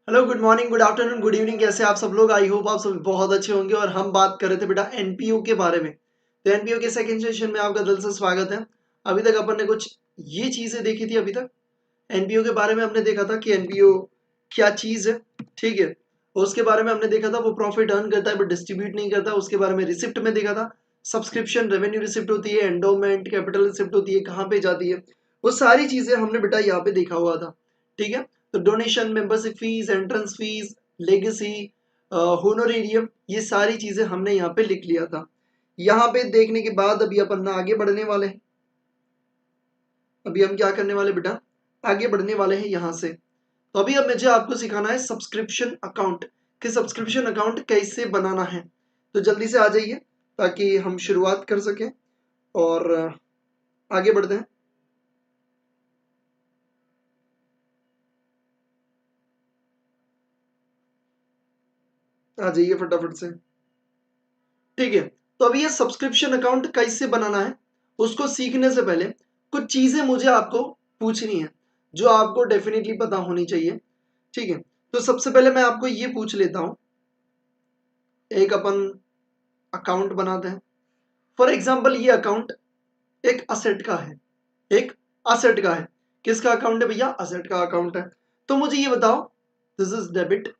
Hello, good morning, good afternoon, good evening. कैसे आप सब लोग? आई होप आप सब बहुत अच्छे होंगे। और हम बात कर रहे थे बेटा एनपीओ के बारे में। तो एनपीओ के सेकंड सेशन में आपका दिल से स्वागत है। अभी तक अपन ने कुछ ये चीजें देखी थी। अभी तक एनपीओ के बारे में हमने देखा था कि एनपीओ क्या चीज है, ठीक है। उसके बारे में हमने देखा था वो प्रॉफिट अर्न करता है बट डिस्ट्रीब्यूट नहीं करता। उसके बारे में रिसिप्ट में देखा था, सब्सक्रिप्शन रेवेन्यू रिसिप्ट होती है, एंडोमेंट कैपिटल रिसिप्ट होती है, कहाँ पे जाती है, वो सारी चीजें हमने बेटा यहाँ पे देखा हुआ था, ठीक है। तो donation, membership fees, entrance fees, legacy, honorarium, ये सारी चीजें हमने यहाँ पे लिख लिया था। यहाँ पे देखने के बाद अभी अपन आगे बढ़ने वाले हैं। अभी हम क्या करने वाले बेटा, आगे बढ़ने वाले हैं यहाँ से। तो अभी अब मुझे आपको सिखाना है सब्सक्रिप्शन अकाउंट, कि सब्सक्रिप्शन अकाउंट कैसे बनाना है। तो जल्दी से आ जाइए ताकि हम शुरुआत कर सकें और आगे बढ़ते हैं। आ जाइए फटाफट से, ठीक है। तो अभी ये सब्सक्रिप्शन अकाउंट कैसे बनाना है, उसको सीखने से पहले कुछ चीजें मुझे आपको पूछनी है जो आपको डेफिनेटली पता होनी चाहिए, ठीक है। तो सबसे पहले मैं आपको ये पूछ लेता हूं, एक अपन अकाउंट बनाते हैं। फॉर एग्जाम्पल ये अकाउंट एक असेट का है, एक असेट का है। किसका अकाउंट है भैया? असेट का अकाउंट है। तो मुझे ये बताओ, this is debit,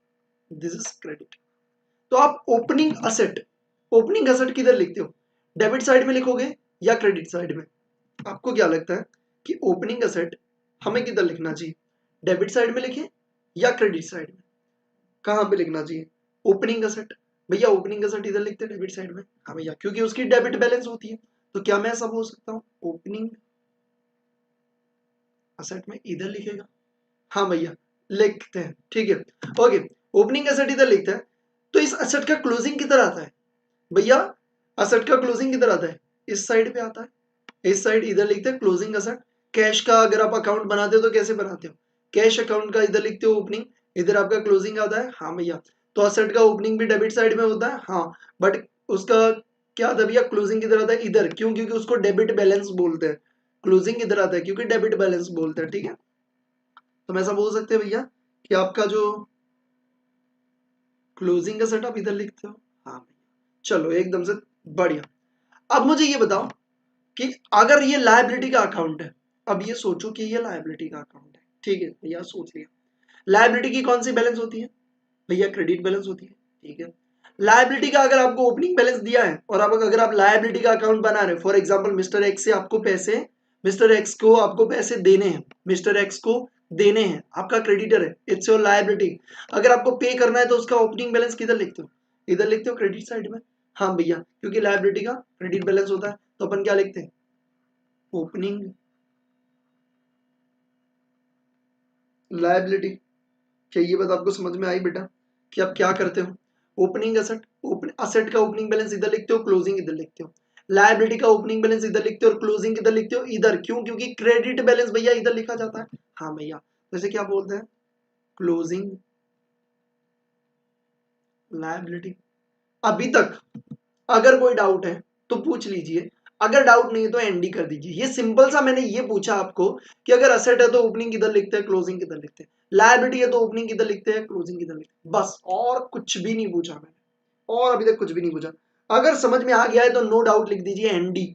this is credit. तो आप ओपनिंग असेट किधर लिखते हो? डेबिट साइड में लिखोगे या क्रेडिट साइड में? आपको क्या लगता है कि ओपनिंग असेट हमें किधर लिखना चाहिए? डेबिट साइड में लिखें या क्रेडिट साइड में? कहां पे लिखना चाहिए ओपनिंग असेट? भैया ओपनिंग असेट इधर लिखते हैं डेबिट साइड में। हाँ भैया, क्योंकि उसकी डेबिट बैलेंस होती है। तो क्या मैं ऐसा बोल सकता हूँ ओपनिंग असेट में इधर लिखेगा? हाँ भैया, लिखते हैं, ठीक है। ओके, ओपनिंग एसेट इधर लिखते हैं। तो इस एसेट का क्लोजिंग किधर आता है भैया? एसेट का क्लोजिंग किधर आता है? इस साइड पे आता है। इस साइड इधर लिखते हैं क्लोजिंग एसेट। कैश का अगर आप अकाउंट बनाते हो तो कैसे बनाते हो? कैश अकाउंट का इधर लिखते हो ओपनिंग, इधर आपका क्लोजिंग आता है। हाँ भैया, तो एसेट का ओपनिंग भी डेबिट साइड में होता है, हाँ। बट उसका क्या आता है भैया? क्लोजिंग किधर आता है? इधर। क्यों? क्योंकि उसको डेबिट बैलेंस बोलते हैं। क्लोजिंग इधर आता है क्योंकि डेबिट बैलेंस बोलते हैं, ठीक है। तो हम ऐसा बोल सकते हैं भैया कि आपका जो क्लोजिंग का सेटअप इधर लिखते हो। हाँ भैया, चलो एकदम से बढ़िया। अब मुझे ये बताओ कि अगर ये लायबिलिटी का अकाउंट है, अब ये सोचो कि ये लायबिलिटी का अकाउंट है, ठीक है भैया, सोच लिया। लायबिलिटी की कौन सी बैलेंस होती है भैया? क्रेडिट बैलेंस होती है, ठीक है। लायबिलिटी का अगर आपको ओपनिंग बैलेंस दिया है और आप अगर आप लायबिलिटी का अकाउंट बना रहे हो, फॉर एग्जांपल मिस्टर एक्स से आपको पैसे, मिस्टर एक्स को आपको पैसे देने हैं, मिस्टर एक्स को देने हैं, आपका क्रेडिटर है, इट्स योर लायबिलिटी। अगर आपको पे करना है तो उसका ओपनिंग बैलेंस किधर लिखते हो? इधर लिखते हो, क्रेडिट साइड में। हाँ भैया, क्योंकि लायबिलिटी का क्रेडिट बैलेंस होता है। तो अपन क्या लिखते हैं? Opening liability. क्या ये बात आपको समझ में आई बेटा कि आप क्या करते हो? ओपनिंग असेट, ओपन असेट का ओपनिंग बैलेंस इधर लिखते हो, क्लोजिंग इधर लिखते हो। लायबिलिटी का ओपनिंग बैलेंस इधर लिखते हो और क्लोजिंग इधर लिखते हो, इधर। क्यों? क्योंकि क्रेडिट बैलेंस भैया इधर लिखा जाता है। हाँ भैया, जैसे क्या बोलते हैं? Closing liability. अभी तक अगर कोई डाउट है तो पूछ लीजिए, अगर डाउट नहीं है तो एनडी कर दीजिए। ये सिंपल सा मैंने ये पूछा आपको कि अगर असेट है तो ओपनिंग किधर लिखते हैं, क्लोजिंग किधर लिखते हैं। लायबिलिटी है तो ओपनिंग किधर लिखते हैं, क्लोजिंग किधर लिखते हैं, बस। और कुछ भी नहीं पूछा मैंने, और अभी तक कुछ भी नहीं पूछा। अगर समझ में आ गया है तो नो डाउट लिख दीजिए एनडी,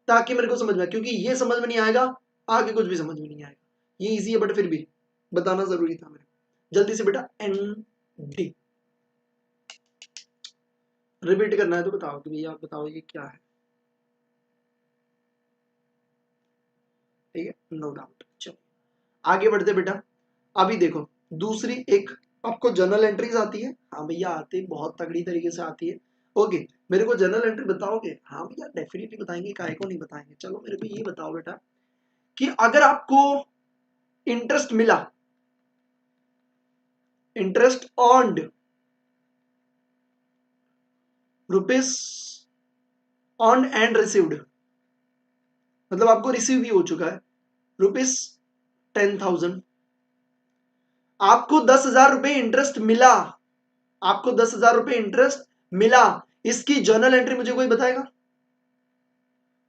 ताकि मेरे को समझ में आए, क्योंकि ये समझ में नहीं आएगा आगे कुछ भी समझ में नहीं आएगा। ये इजी है बट फिर भी बताना जरूरी था मेरे को। जल्दी से बेटा एनडी रिपीट करना है तो बताओ कि भैया आप बताओ ये क्या है, ठीक है, नो डाउट। चलो आगे बढ़ते बेटा। अभी देखो, दूसरी एक आपको जर्नल एंट्रीज आती है? हाँ भैया आती है, बहुत तगड़ी तरीके से आती है। ओके, मेरे को जर्नल एंट्री बताओगे? हाँ भैया डेफिनेटली बताएंगे, काहे को नहीं बताएंगे। चलो मेरे को ये बताओ बेटा कि अगर आपको इंटरेस्ट मिला, interest earned rupees earn and received, मतलब आपको रिसीव भी हो चुका है रुपीज 10,000, आपको 10,000 रुपए इंटरेस्ट मिला, आपको 10,000 रुपए इंटरेस्ट मिला, इसकी जर्नल एंट्री मुझे कोई बताएगा?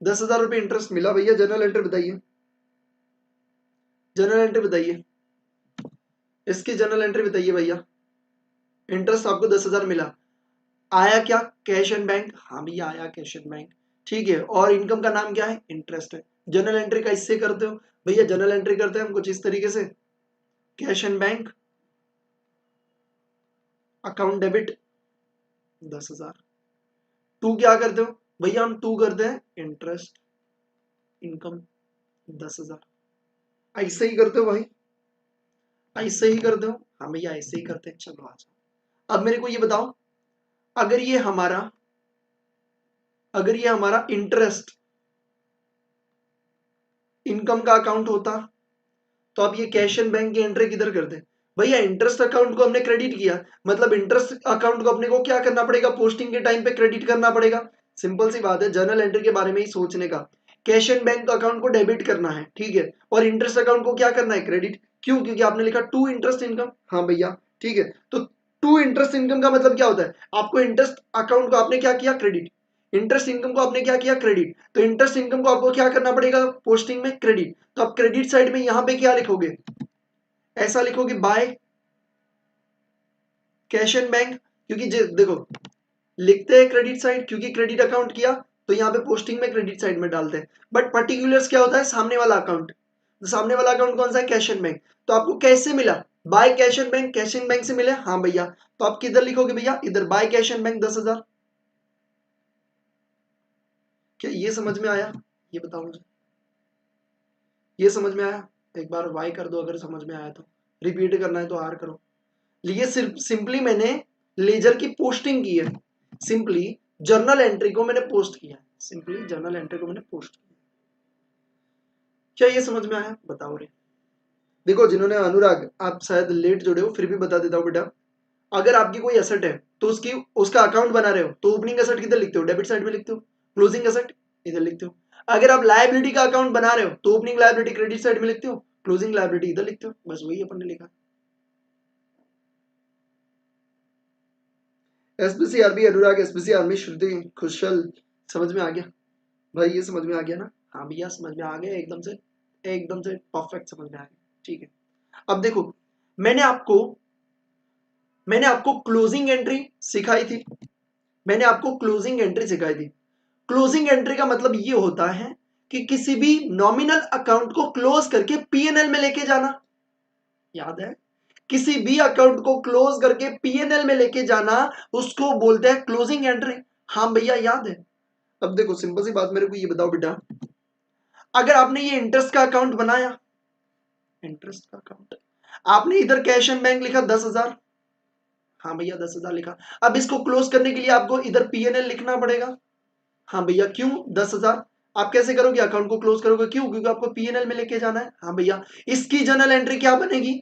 10,000 रुपए इंटरेस्ट मिला भैया, जर्नल एंट्री बताइए, जर्नल एंट्री बताइए। इसकी जर्नल एंट्री बताइए भैया। इंटरेस्ट आपको 10,000 मिला, आया क्या? Cash and bank. हाँ भैया आया कैश एंड बैंक, ठीक है। और इनकम का नाम क्या है? इंटरेस्ट है। जर्नल एंट्री का इससे करते हो भैया? जर्नल एंट्री करते हैं हम कुछ इस तरीके से, cash and bank, account debit 10,000। To क्या करते हो भैया? हम टू करते हैं इंटरेस्ट इनकम 10,000। ऐसे ही करते हो भाई? ऐसे ही करते हो? हाँ भैया ऐसे ही करते हैं। चलो आ जाओ। अब मेरे को ये बताओ, अगर ये हमारा इंटरेस्ट इनकम का अकाउंट होता तो आप ये कैश एंड बैंक की एंट्री किधर करते? भैया इंटरेस्ट अकाउंट को हमने क्रेडिट किया, मतलब इंटरेस्ट अकाउंट को अपने को क्या करना पड़ेगा? पोस्टिंग के टाइम पे क्रेडिट करना पड़ेगा। सिंपल सी बात है, जर्नल एंट्री के बारे में ही सोचने का। कैश एंड बैंक अकाउंट को डेबिट करना है, ठीक है, और इंटरेस्ट अकाउंट को क्या करना है? क्रेडिट। क्यों? क्योंकि आपने लिखा टू इंटरेस्ट इनकम। हाँ भैया ठीक है, तो टू इंटरेस्ट इनकम का मतलब क्या होता है? आपको इंटरेस्ट अकाउंट को आपने क्या किया? क्रेडिट। इंटरेस्ट इनकम को आपने क्या किया? क्रेडिट। तो इंटरेस्ट इनकम को आपको क्या करना पड़ेगा? पोस्टिंग में क्रेडिट। तो आप क्रेडिट साइड में यहां पे क्या लिखोगे? ऐसा लिखोगे बाय कैश एंड बैंक, क्योंकि देखो लिखते हैं क्रेडिट साइड क्योंकि क्रेडिट अकाउंट किया, तो यहाँ पे पोस्टिंग में क्रेडिट साइड में डालते हैं। बट पर्टिकुलर्स क्या होता है? सामने वाला अकाउंट। तो सामने वाला अकाउंट कौन सा है? Cash and bank. तो आपको कैसे मिला? By cash and bank. Cash and bank से मिले, हाँ भैया। तो आप किधर लिखोगे भैया? इधर बाय कैश एंड बैंक 10,000। क्या ये समझ में आया? ये बताओ मुझे, ये समझ में आया? एक बार वाई कर दो अगर समझ में आया तो, रिपीट करना है तो आर करो। ये सिर्फ सिंपली मैंने लेजर की पोस्टिंग की है, सिंपली जर्नल एंट्री को मैंने पोस्ट किया, सिंपली जर्नल एंट्री को मैंने पोस्ट किया। क्या ये समझ में आया? बताओ रे। देखो जिन्होंने, अनुराग आप शायद लेट जुड़े हो, फिर भी बता देता हूँ बेटा। अगर आपकी कोई एसेट है तो उसका अकाउंट बना रहे हो तो ओपनिंग एसेट किधर लिखते हो? डेबिट साइड में लिखते हो। क्लोजिंग एसेट इधर लिखते हो। अगर आप लायबिलिटी का अकाउंट बना रहे हो तो ओपनिंग लायबिलिटी क्रेडिट साइड में लिखते हो, क्लोजिंग लायबिलिटी इधर लिखते हो। बस वही अपन ने लिखा। एसपीसी आरबी अनुराग, एसपीसी आर्मी श्रुति खुशल, समझ में आ गया भाई? ये समझ में आ गया ना? हाँ भैया समझ में आ गया, एकदम से परफेक्ट समझ में आ गया, ठीक है। अब देखो, मैंने आपको मैंने आपको क्लोजिंग एंट्री सिखाई थी, मैंने आपको क्लोजिंग एंट्री सिखाई थी। क्लोजिंग एंट्री का मतलब ये होता है कि किसी भी नॉमिनल अकाउंट को क्लोज करके पीएनएल में लेके जाना। याद है? किसी भी अकाउंट को क्लोज करके पीएनएल में लेके जाना, उसको बोलते हैं क्लोजिंग एंट्री। हाँ भैया याद है। अब देखो सिंपल सी बात, मेरे को ये बताओ बेटा, अगर आपने ये इंटरेस्ट का अकाउंट बनाया, इंटरेस्ट का अकाउंट, आपने इधर कैश एंड बैंक लिखा 10,000। हाँ भैया 10,000 लिखा। अब इसको क्लोज करने के लिए आपको इधर पीएनएल लिखना पड़ेगा। हाँ भैया क्यों 10,000? आप कैसे करोगे? अकाउंट को क्लोज करोगे, क्यों? क्योंकि आपको पीएनएल में लेके जाना है। हाँ भैया, इसकी जर्नल एंट्री क्या बनेगी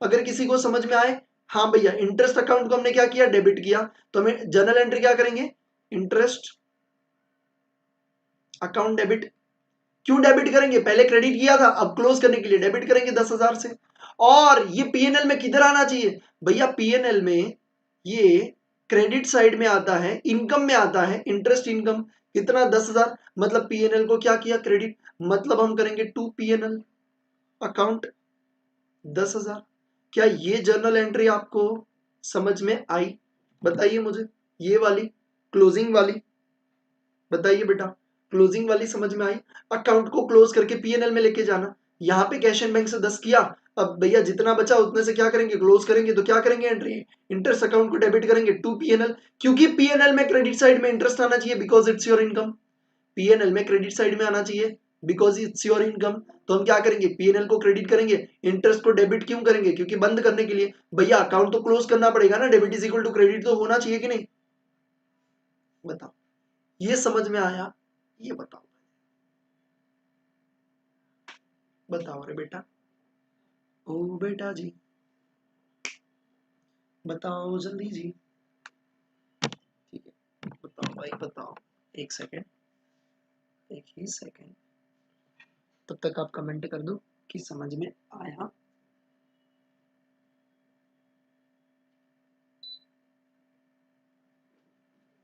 अगर किसी को समझ में आए? हाँ भैया, इंटरेस्ट अकाउंट को हमने क्या किया? डेबिट किया। तो हमें जर्नल एंट्री क्या करेंगे? Interest account debit. क्यों डेबिट करेंगे? पहले क्रेडिट किया था, अब क्लोज करने के लिए डेबिट करेंगे 10,000 से। और ये पीएनएल में किधर आना चाहिए भैया? पीएनएल में ये क्रेडिट साइड में आता है, इनकम में आता है, इंटरेस्ट इनकम। कितना? 10,000। मतलब पीएनएल को क्या किया? क्रेडिट। मतलब हम करेंगे टू पीएनएल अकाउंट 10,000। क्या ये जर्नल एंट्री आपको समझ में आई? बताइए मुझे, ये वाली क्लोजिंग वाली बताइए बेटा, क्लोजिंग वाली समझ में आई? अकाउंट को क्लोज करके पीएनएल में लेके जाना। यहाँ पे कैश एंड बैंक से 10 किया, अब भैया जितना बचा उतने से क्या करेंगे? क्लोज करेंगे। तो क्या करेंगे? एंट्री इंटरेस्ट अकाउंट को डेबिट करेंगे टू पीएनएल, क्योंकि पीएनएल में क्रेडिट साइड में इंटरेस्ट आना चाहिए because it's your income. PNL में क्रेडिट साइड में आना चाहिए बिकॉज इट्स योर इनकम। तो हम क्या करेंगे? पीएनएल को क्रेडिट करेंगे, इंटरेस्ट को डेबिट क्यों करेंगे? क्योंकि बंद करने के लिए। भैया अकाउंट तो क्लोज करना पड़ेगा ना, debit is equal to credit तो होना चाहिए कि नहीं? बताओ, ये समझ में आया? ये बताओ, बताओ रे बेटा, ओ बेटा जी बताओ जल्दी जी। ठीक है बताओ भाई बताओ। एक सेकेंड, एक ही सेकेंड, तब तक आप कमेंट कर दो कि समझ में आया।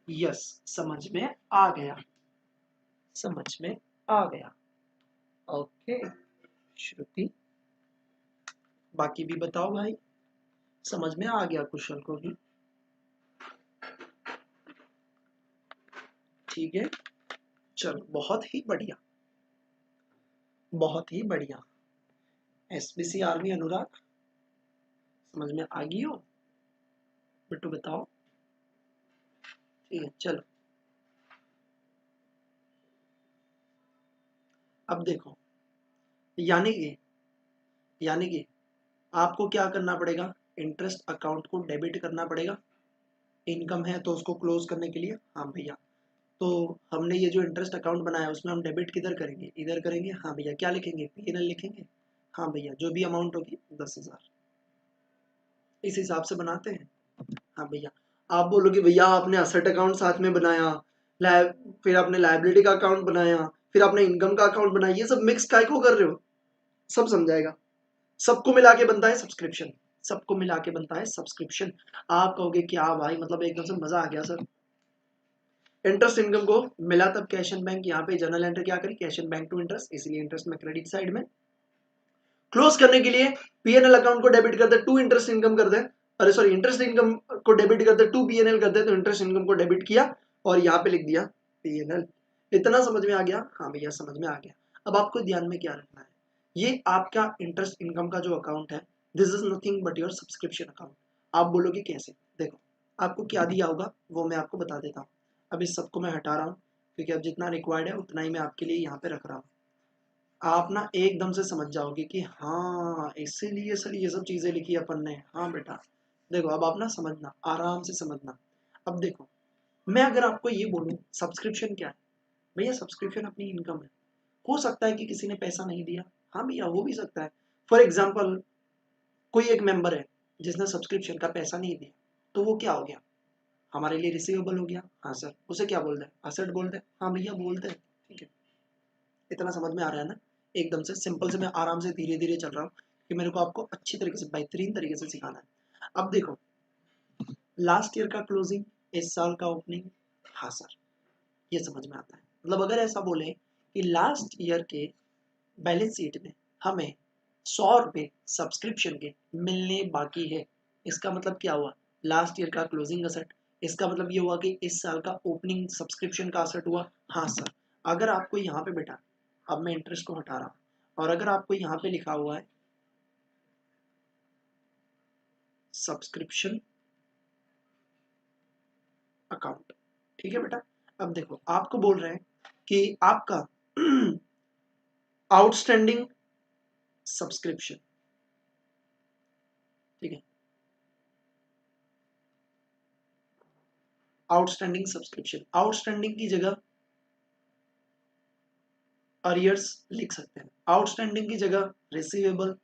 यस, समझ में आ गया, समझ में आ गया। ओके श्रुति, बाकी भी बताओ भाई। समझ में आ गया कुशल को भी? ठीक है, चलो बहुत ही बढ़िया, बहुत ही बढ़िया। एसबीसी आर्मी अनुराग, समझ में आ गई हो? बिट्टू बताओ। ठीक है, चलो अब देखो, यानी कि आपको क्या करना पड़ेगा, इंटरेस्ट अकाउंट को डेबिट करना पड़ेगा। इनकम है तो उसको क्लोज करने के लिए, हाँ भैया। तो हमने ये जो इंटरेस्ट अकाउंट बनाया है उसमें हम डेबिट किधर करेंगे, इधर करेंगे, हाँ भैया। क्या लिखेंगे, P&L लिखेंगे, हाँ भैया। जो भी अमाउंट होगी 10,000, इस हिसाब से बनाते हैं, हाँ भैया। आप बोलोगे भैया आपने असेट अकाउंट साथ में बनाया, फिर आपने लायबिलिटी का अकाउंट बनाया, फिर आपने इनकम का अकाउंट बनाया, ये सब मिक्स काय को कर रहे हो? सब समझाएगा। सबको मिला के बनता है सब्सक्रिप्शन, सबको मिला के बनता है सब्सक्रिप्शन। आप कहोगे क्या भाई, मतलब एकदम से मजा आ गया सर। इंटरेस्ट इनकम को मिला तब कैश एंड बैंक, यहाँ पे जनरल एंट्री क्या करी, cash and bank to interest, इसलिए इंटरेस्ट में क्रेडिट साइड में। क्लोज करने के लिए P&L अकाउंट को डेबिट कर दे, टू इंटरेस्ट इनकम कर दे, अरे सॉरी, इंटरेस्ट इनकम को डेबिट कर दे, टू P&L कर दे, तो इंटरेस्ट इनकम को डेबिट किया और यहाँ पे लिख दिया P&L। इतना समझ में आ गया? हाँ भैया समझ में आ गया। अब आपको ध्यान में क्या रखना है, ये आपका इंटरेस्ट इनकम का जो अकाउंट है, this is nothing but your subscription account. आप बोलोगे कैसे, देखो आपको क्या दिया होगा वो मैं आपको बता देता हूँ। अब इस सबको मैं हटा रहा हूँ क्योंकि अब जितना रिक्वायर्ड है उतना ही मैं आपके लिए यहाँ पे रख रहा हूँ। आप ना एकदम से समझ जाओगे कि हाँ इसीलिए सर ये सब चीजें लिखी अपन ने। हाँ बेटा देखो, अब आप ना समझना, आराम से समझना। अब देखो, मैं अगर आपको ये बोलूँ सब्सक्रिप्शन क्या है, भैया सब्सक्रिप्शन अपनी इनकम है। हो सकता है कि किसी ने पैसा नहीं दिया, हाँ भैया हो भी सकता है। फॉर एग्जाम्पल कोई एक मेंबर है जिसने सब्सक्रिप्शन का पैसा नहीं दिया, तो वो क्या हो गया, हमारे लिए रिसीवेबल हो गया। हाँ सर, उसे क्या बोलते हैं, असेट बोलते हैं, हाँ भैया बोलते हैं। ठीक है, इतना समझ में आ रहा है ना? एकदम से सिंपल से मैं आराम से धीरे धीरे चल रहा हूँ कि मेरे को आपको अच्छी तरीके से बेहतरीन तरीके से सिखाना है। अब देखो, लास्ट ईयर का क्लोजिंग, इस साल का ओपनिंग, हाँ सर ये समझ में आता है। मतलब अगर ऐसा बोले कि लास्ट ईयर के बैलेंस शीट में हमें 100 रुपये सब्सक्रिप्शन के मिलने बाकी है, इसका मतलब क्या हुआ, लास्ट ईयर का क्लोजिंग असेट। इसका मतलब ये हुआ कि इस साल का ओपनिंग सब्सक्रिप्शन का असेट हुआ। हाँ सर, अगर आपको यहाँ पे बेटा, अब मैं इंटरेस्ट को हटा रहा हूँ, और अगर आपको यहाँ पे लिखा हुआ है सब्सक्रिप्शन अकाउंट, ठीक है बेटा। अब देखो आपको बोल रहे हैं कि आपका आउटस्टैंडिंग सब्सक्रिप्शन, ठीक है, आउटस्टैंडिंग सब्सक्रिप्शन, आउटस्टैंडिंग की जगह अरियर्स लिख सकते हैं, आउटस्टैंडिंग की जगह रिसीवेबल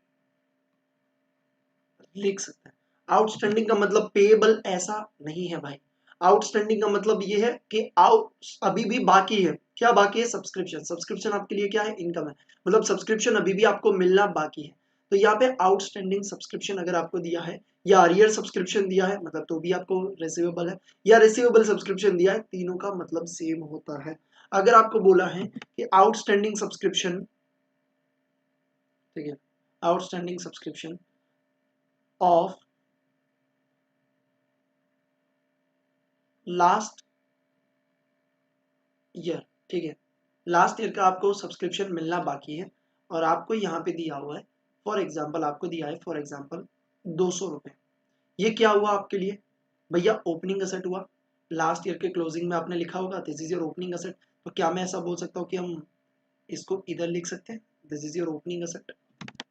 लिख सकते हैं। आउटस्टैंडिंग का मतलब पेएबल ऐसा नहीं है भाई। आउटस्टैंडिंग का मतलब ये है कि आउट अभी भी बाकी है। क्या बाकी है, सब्सक्रिप्शन। सब्सक्रिप्शन आपके लिए क्या है, इनकम है। मतलब सब्सक्रिप्शन अभी भी आपको मिलना बाकी है। तो यहाँ पे आउटस्टैंडिंग सब्सक्रिप्शन अगर आपको दिया है, या अरियर सब्सक्रिप्शन दिया है, मतलब तो भी आपको रिसीवेबल है, या रिसीवेबल सब्सक्रिप्शन दिया है, तीनों का मतलब सेम होता है। अगर आपको बोला है कि आउटस्टैंडिंग सब्सक्रिप्शन, ठीक है, outstanding subscription of last year, ठीक है, लास्ट ईयर का आपको सब्सक्रिप्शन मिलना बाकी है, और आपको यहाँ पे दिया हुआ है, फॉर एग्जाम्पल आपको दिया है, फॉर एग्जाम्पल 200 रुपये। ये क्या हुआ आपके लिए, भैया ओपनिंग असेट हुआ। लास्ट ईयर के क्लोजिंग में आपने लिखा होगा this is your opening asset. तो क्या मैं ऐसा बोल सकता हूँ कि हम इसको इधर लिख सकते हैं, this is your opening asset,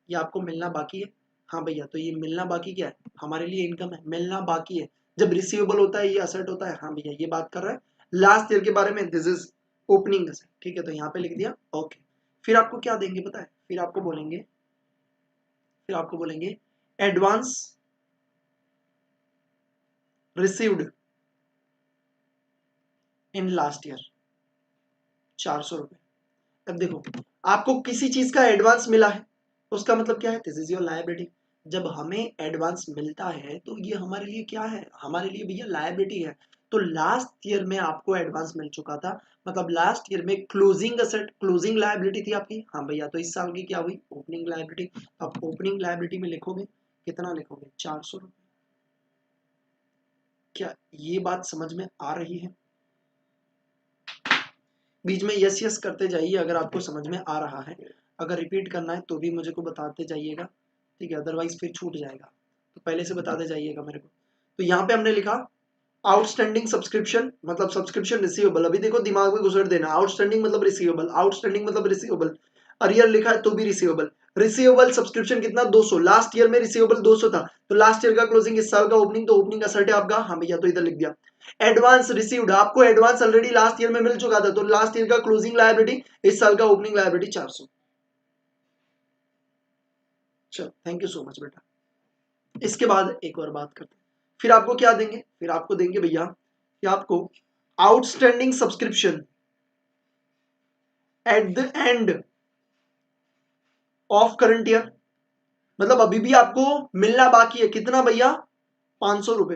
ये आपको मिलना बाकी है। हाँ भैया, तो ये मिलना बाकी क्या है, हमारे लिए इनकम है, मिलना बाकी है। जब रिसीवेबल होता है ये असेट होता है। हाँ भैया ये बात कर रहा है लास्ट ईयर के बारे में, दिस इज ओपनिंग असेट, ठीक है, तो यहाँ पे लिख दिया, ओके। फिर आपको क्या देंगे पता है, फिर आपको बोलेंगे advance received in last year, 400 रुपये। अब देखो, आपको किसी चीज का एडवांस मिला है, उसका मतलब क्या है, दिस इज योर लायबिलिटी। जब हमें एडवांस मिलता है तो ये हमारे लिए क्या है, हमारे लिए भैया लायबिलिटी है। तो लास्ट ईयर में आपको एडवांस मिल चुका था, मतलब लास्ट ईयर में क्लोजिंग असेट, क्लोजिंग लायबिलिटी थी आपकी। हाँ भैया, तो इस साल की क्या हुई, ओपनिंग लायबिलिटी। अब ओपनिंग लायबिलिटी में लिखोगे, कितना लिखोगे, 400 रुपये। क्या ये बात समझ में आ रही है? बीच में यस यस करते जाइए अगर आपको समझ में आ रहा है। अगर रिपीट करना है तो भी मुझे को बताते जाइएगा, ठीक है, अदरवाइज फिर छूट जाएगा, तो पहले से बताते जाइएगा मेरे को। तो यहाँ पे हमने लिखा आउटस्टैंडिंग सब्सक्रिप्शन मतलब सब्सक्रिप्शन रिसीवेबल। अभी देखो दिमाग में घुसेड़ देना, आउटस्टैंडिंग मतलब रिसीवेबल, आउटस्टैंडिंग मतलब रिसीवेबल, अरियर लिखा है तो भी रिसीवेबल। रिसीवेबल सब्सक्रिप्शन कितना 200, लास्ट ईयर में रिसीवेबल 200 था, तो लास्ट ईयर का क्लोजिंग इस साल का ओपनिंग, तो ओपनिंग असर्ट है आपका, हाँ भैया तो इधर लिख दिया। एडवांस रिसीव्ड, आपको एडवांस ऑलरेडी लास्ट ईयर में मिल चुका था, तो लास्ट ईयर का क्लोजिंग लायबिलिटी इस साल का ओपनिंग लायबिलिटी 400। चलो थैंक यू सो मच बेटा। इसके बाद एक और बात करते हैं, फिर आपको क्या देंगे, फिर आपको देंगे भैया कि आपको outstanding subscription at the end of current year, मतलब अभी भी आपको मिलना बाकी है कितना भैया, 500 रुपए।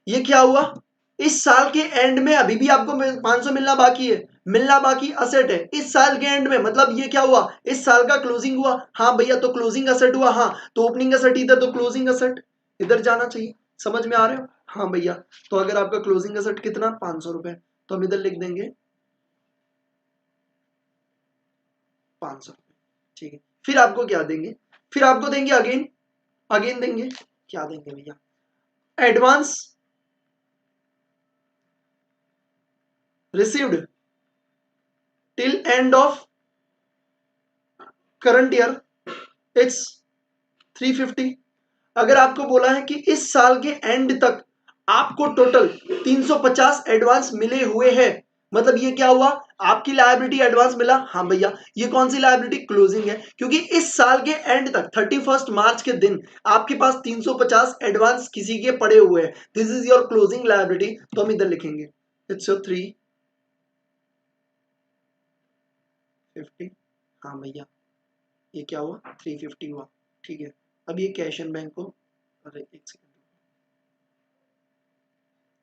ये क्या हुआ, इस साल के एंड में अभी भी आपको 500 मिलना बाकी है, मिलना बाकी असेट है इस साल के एंड में, मतलब ये क्या हुआ, इस साल का क्लोजिंग हुआ, हाँ भैया तो क्लोजिंग असेट हुआ, हाँ तो ओपनिंग असेट इधर, तो क्लोजिंग असेट इधर जाना चाहिए। समझ में आ रहे हो? हाँ भैया, तो अगर आपका क्लोजिंग असेट कितना 500 रुपए, तो हम इधर लिख देंगे 500 रुपए, ठीक है। फिर आपको क्या देंगे, फिर आपको देंगे अगेन, अगेन देंगे, क्या देंगे भैया, advance received till end of current year, it's 350। अगर आपको बोला है कि इस साल के एंड तक आपको टोटल 350 एडवांस मिले हुए हैं, मतलब ये क्या हुआ, आपकी लायबिलिटी एडवांस मिला, हाँ भैया ये कौन सी लायबिलिटी, क्लोजिंग है, क्योंकि इस साल के एंड तक 31 मार्च के दिन आपके पास 350 एडवांस किसी के पड़े हुए हैं, this is your closing liability, तो हम इधर लिखेंगे इट्स योर 350। हाँ भैया ये क्या हुआ, 350 हुआ, ठीक है। अब ये कैश एंड बैंक को, अरे एक सेकंड,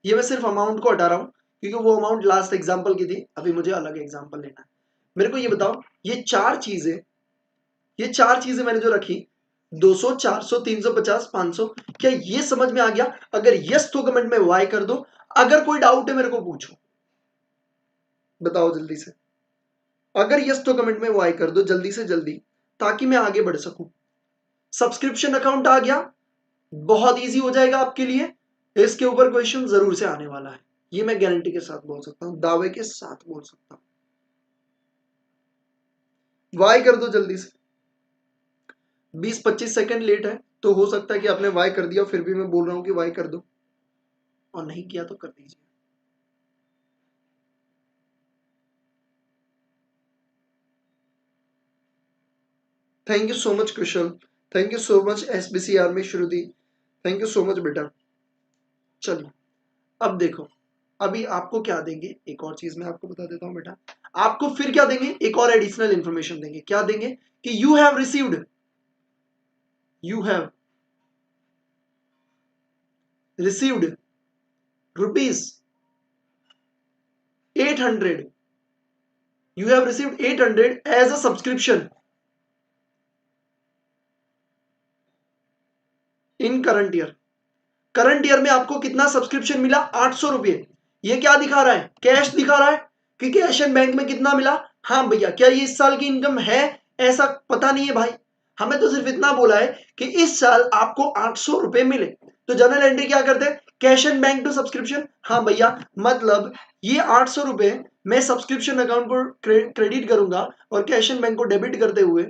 ये मैं सिर्फ अमाउंट को हटा रहा हूँ क्योंकि वो अमाउंट लास्ट एग्जांपल की थी, अभी मुझे अलग एग्जांपल लेना है। मेरे को ये बताओ, ये चार चीजें, ये चार चीजें मैंने जो रखी 200, 400, 350, 500, क्या ये समझ में आ गया? अगर यस तो कमेंट में वाई कर दो, अगर कोई डाउट है मेरे को पूछो, बताओ जल्दी से। अगर यस तो कमेंट में वाई कर दो जल्दी से जल्दी, ताकि मैं आगे बढ़ सकूं। सब्सक्रिप्शन अकाउंट आ गया, बहुत इजी हो जाएगा आपके लिए, इसके ऊपर क्वेश्चन जरूर से आने वाला है, ये मैं गारंटी के साथ बोल सकता हूं, दावे के साथ बोल सकता हूं। वाई कर दो जल्दी से, 20-25 सेकंड लेट है तो हो सकता है कि आपने वाई कर दिया, फिर भी मैं बोल रहा हूं कि वाई कर दो, और नहीं किया तो कर दीजिए। Thank you so much Kushal, thank you so much SBCR में Shruti, thank you so much बेटा। चलिए अब देखो, अभी आपको क्या देंगे, एक और चीज मैं आपको बता देता हूं बेटा, आपको फिर क्या देंगे, एक और एडिशनल इंफॉर्मेशन देंगे, क्या देंगे कि you have received, you have received rupees 800, you have received 800 as a subscription in current year। Current year में आपको कितना सब्सक्रिप्शन मिला, 800 रुपए। ये क्या दिखा रहा है, कैश दिखा रहा है कि कैश एंड बैंक में कितना मिला, हाँ भैया क्या ये इस साल की इनकम है, ऐसा पता नहीं है भाई, हमें तो सिर्फ इतना बोला है कि इस साल आपको 800 रुपए मिले, तो जनरल एंट्री क्या करते हैं, cash and bank to subscription, हाँ भैया मतलब ये 800 रुपए मैं सब्सक्रिप्शन अकाउंट को क्रेडिट करूंगा और कैश एंड बैंक को डेबिट करते हुए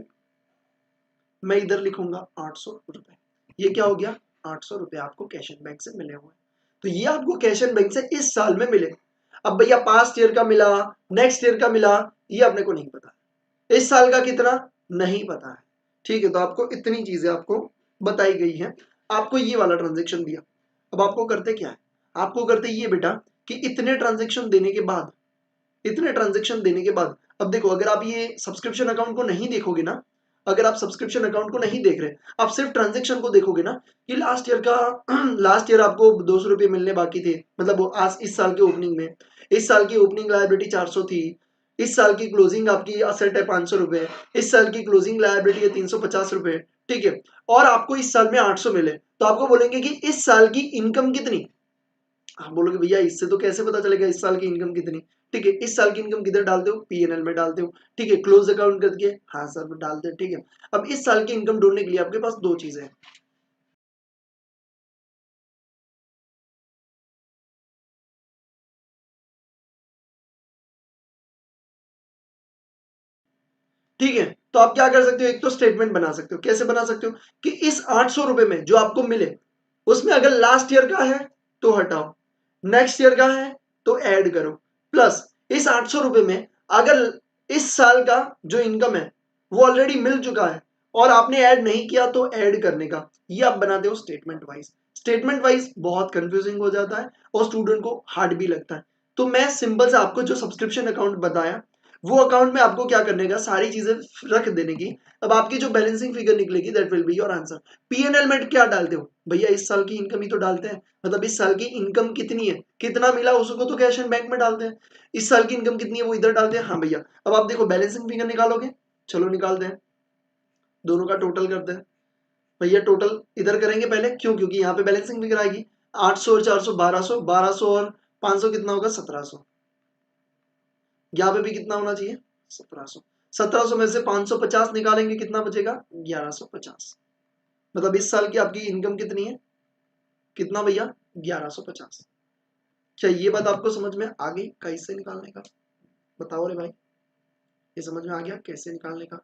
मैं इधर लिखूंगा 800 रुपए, ये क्या हो गया, 800 रुपए आपको कैश एंड बैंक से मिले हुए, तो ये आपको कैश एंड बैंक से इस साल में मिले। अब भैया पास्ट ईयर का मिला, नेक्स्ट ईयर का मिला, ये अपने को नहीं पता, इस साल का कितना नहीं पता है, ठीक है। तो आपको इतनी चीजें आपको बताई गई है, आपको ये वाला ट्रांजेक्शन दिया, अब आपको करते क्या है, आपको करते ये बेटा कि इतने ट्रांजेक्शन देने के बाद, इतने ट्रांजेक्शन देने के बाद, अब देखो अगर आप ये सब्सक्रिप्शन अकाउंट को नहीं देखोगे ना, अगर आप सब्सक्रिप्शन अकाउंट को नहीं देख रहे, आप सिर्फ ट्रांजेक्शन को देखोगे ना, कि लास्ट ईयर का लास्ट ईयर आपको 200 रुपये मिलने बाकी थे, मतलब आज इस साल के ओपनिंग में, इस साल की ओपनिंग लायबिलिटी 400 थी, इस साल की क्लोजिंग आपकी असेट है 500 रुपए, इस साल की क्लोजिंग लायबिलिटी है 350 रुपए, ठीक है, और आपको इस साल में 800 मिले, तो आपको बोलेंगे कि इस साल की इनकम कितनी, आप बोलोगे भैया इससे तो कैसे पता चलेगा इस साल की इनकम कितनी। ठीक है, इस साल की इनकम किधर डालते हो, पीएनएल में डालते हो। ठीक है, क्लोज अकाउंट करके हाँ सर डालते हैं। ठीक है, अब इस साल की इनकम ढूंढने के लिए आपके पास दो चीजें हैं। ठीक है, तो आप क्या कर सकते हो, एक तो स्टेटमेंट बना सकते हो। कैसे बना सकते हो कि इस 800 रुपए में जो आपको मिले उसमें अगर लास्ट ईयर का है तो हटाओ, नेक्स्ट ईयर का है तो ऐड करो, प्लस इस 800 रुपए में अगर इस साल का जो इनकम है वो ऑलरेडी मिल चुका है और आपने ऐड नहीं किया तो ऐड करने का। ये आप बनाते हो स्टेटमेंट वाइज। स्टेटमेंट वाइज बहुत कंफ्यूजिंग हो जाता है और स्टूडेंट को हार्ड भी लगता है। तो मैं सिंपल से आपको जो सब्सक्रिप्शन अकाउंट बताया वो अकाउंट में आपको क्या करने का, सारी चीजें रख देने की। अब आपकी जो बैलेंसिंग फिगर निकलेगी that will be your answer. PNL में क्या डालते हो भैया, इस साल की इनकम ही तो डालते हैं, मतलब इस साल की इनकम कितनी है, कितना मिला उसको तो कैश एंड बैंक में डालते हैं। इस साल की इनकम कितनी है वो इधर डालते हैं। हाँ भैया, अब आप देखो बैलेंसिंग फिगर निकालोगे, चलो निकालते हैं, दोनों का टोटल करते हैं। भैया टोटल इधर करेंगे पहले, क्यों, क्योंकि यहाँ पे बैलेंसिंग फिगर आएगी। 800 और 400 1200, 1200 और 500 कितना होगा 1700। यहाँ पे भी कितना होना चाहिए 1700। 1700 में से 550 निकालेंगे कितना बचेगा 1150। मतलब इस साल की आपकी इनकम कितनी है, कितना भैया 1150। क्या ये बात आपको समझ में आ गई कैसे निकालने का, बताओ रे भाई, ये समझ में आ गया कैसे निकालने का।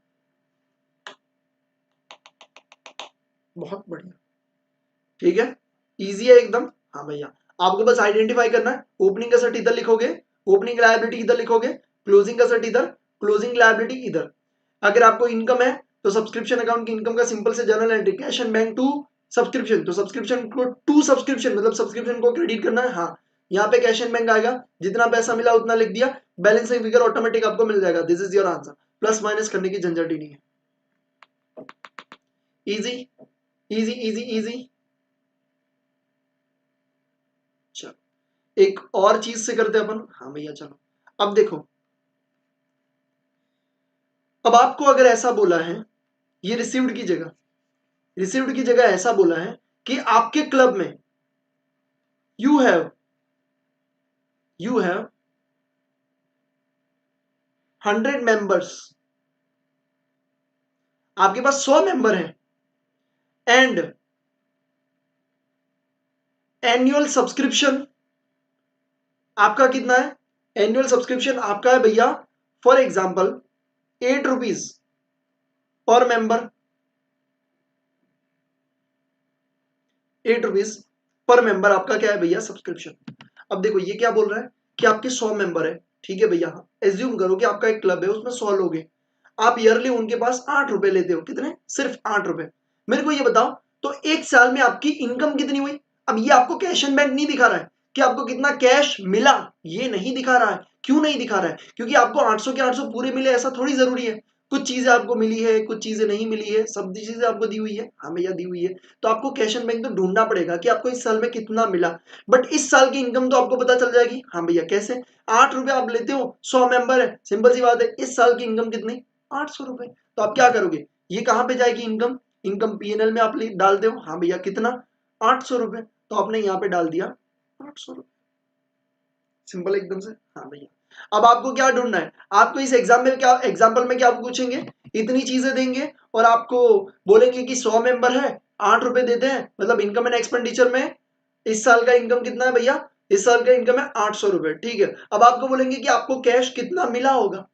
बहुत बढ़िया, ठीक है, इजी है एकदम। हाँ भैया, आपको बस आइडेंटिफाई करना है, ओपनिंग का सेट इधर लिखोगे, ओपनिंग लायबिलिटी इधर लिखोगे, क्लोजिंग का सेट इधर, क्लोजिंग लायबिलिटी इधर। अगर आपको इनकम है तो सब्सक्रिप्शन अकाउंट की इनकम का सिंपल से journal entry, cash and bank to subscription, तो सब्सक्रिप्शन को टू सब्सक्रिप्शन मतलब सब्सक्रिप्शन को क्रेडिट करना है। हाँ, यहाँ पे कैश एंड बैंक आएगा, जितना पैसा मिला उतना लिख दिया, बैलेंसिंग फिगर ऑटोमेटिक आपको मिल जाएगा। This is your answer, plus minus करने की झंझट ही नहीं है। Easy easy easy easy. चलो एक और चीज से करते अपन। हाँ भैया चलो, अब देखो, अब आपको अगर ऐसा बोला है, ये रिसीव्ड की जगह, रिसीव्ड की जगह ऐसा बोला है कि आपके क्लब में यू हैव 100 मेंबर्स, आपके पास 100 मेंबर हैं एंड एनुअल सब्सक्रिप्शन आपका कितना है, एनुअल सब्सक्रिप्शन आपका है भैया for example 8 rupees per member, 8 rupees per member आपका क्या है भैया सब्सक्रिप्शन। अब देखो ये क्या बोल रहा है कि आपके 100 मेंबर है, ठीक है भैया, एज्यूम करो कि आपका एक क्लब है उसमें 100 लोग हैं, आप ईयरली उनके पास 8 रुपए लेते हो, कितने, सिर्फ 8 रुपए। मेरे को ये बताओ तो एक साल में आपकी इनकम कितनी हुई। अब ये आपको कैश एंड बैंक नहीं दिखा रहा है कि आपको कितना कैश मिला, ये नहीं दिखा रहा है। क्यों नहीं दिखा रहा है, क्योंकि आपको 800 के 800 पूरे मिले ऐसा थोड़ी जरूरी है। कुछ चीजें आपको मिली है, कुछ चीजें नहीं मिली है, सब चीजें आपको दी हुई है। हाँ भैया दी हुई है, तो आपको कैश एंड बैंक तो ढूंढना पड़ेगा कि आपको इस साल में कितना मिला। बट इस साल की इनकम तो आपको पता चल जाएगी। हाँ भैया कैसे, 8 रुपए आप लेते हो, 100 मेंबर है, सिंपल सी बात है, इस साल की इनकम कितनी 800 रुपए। तो आप क्या करोगे, ये कहां पे जाएगी इनकम, इनकम पीएनएल में आप डालते हो। हाँ भैया कितना 800 रुपए, तो आपने यहाँ पे डाल दिया 800 रुपए, सिंपल एकदम से। हाँ भैया, अब आपको क्या ढूंढना है, आपको इस एग्जाम में क्या, एग्जाम्पल में क्या पूछेंगे, इतनी चीजें देंगे और आपको बोलेंगे कि 100 मेंबर है, 8 रुपए देते हैं, मतलब इनकम एंड एक्सपेंडिचर में इस साल का इनकम कितना है भैया, इस साल का इनकम है 800 रुपए। ठीक है, अब आपको बोलेंगे कि आपको कैश कितना मिला होगा,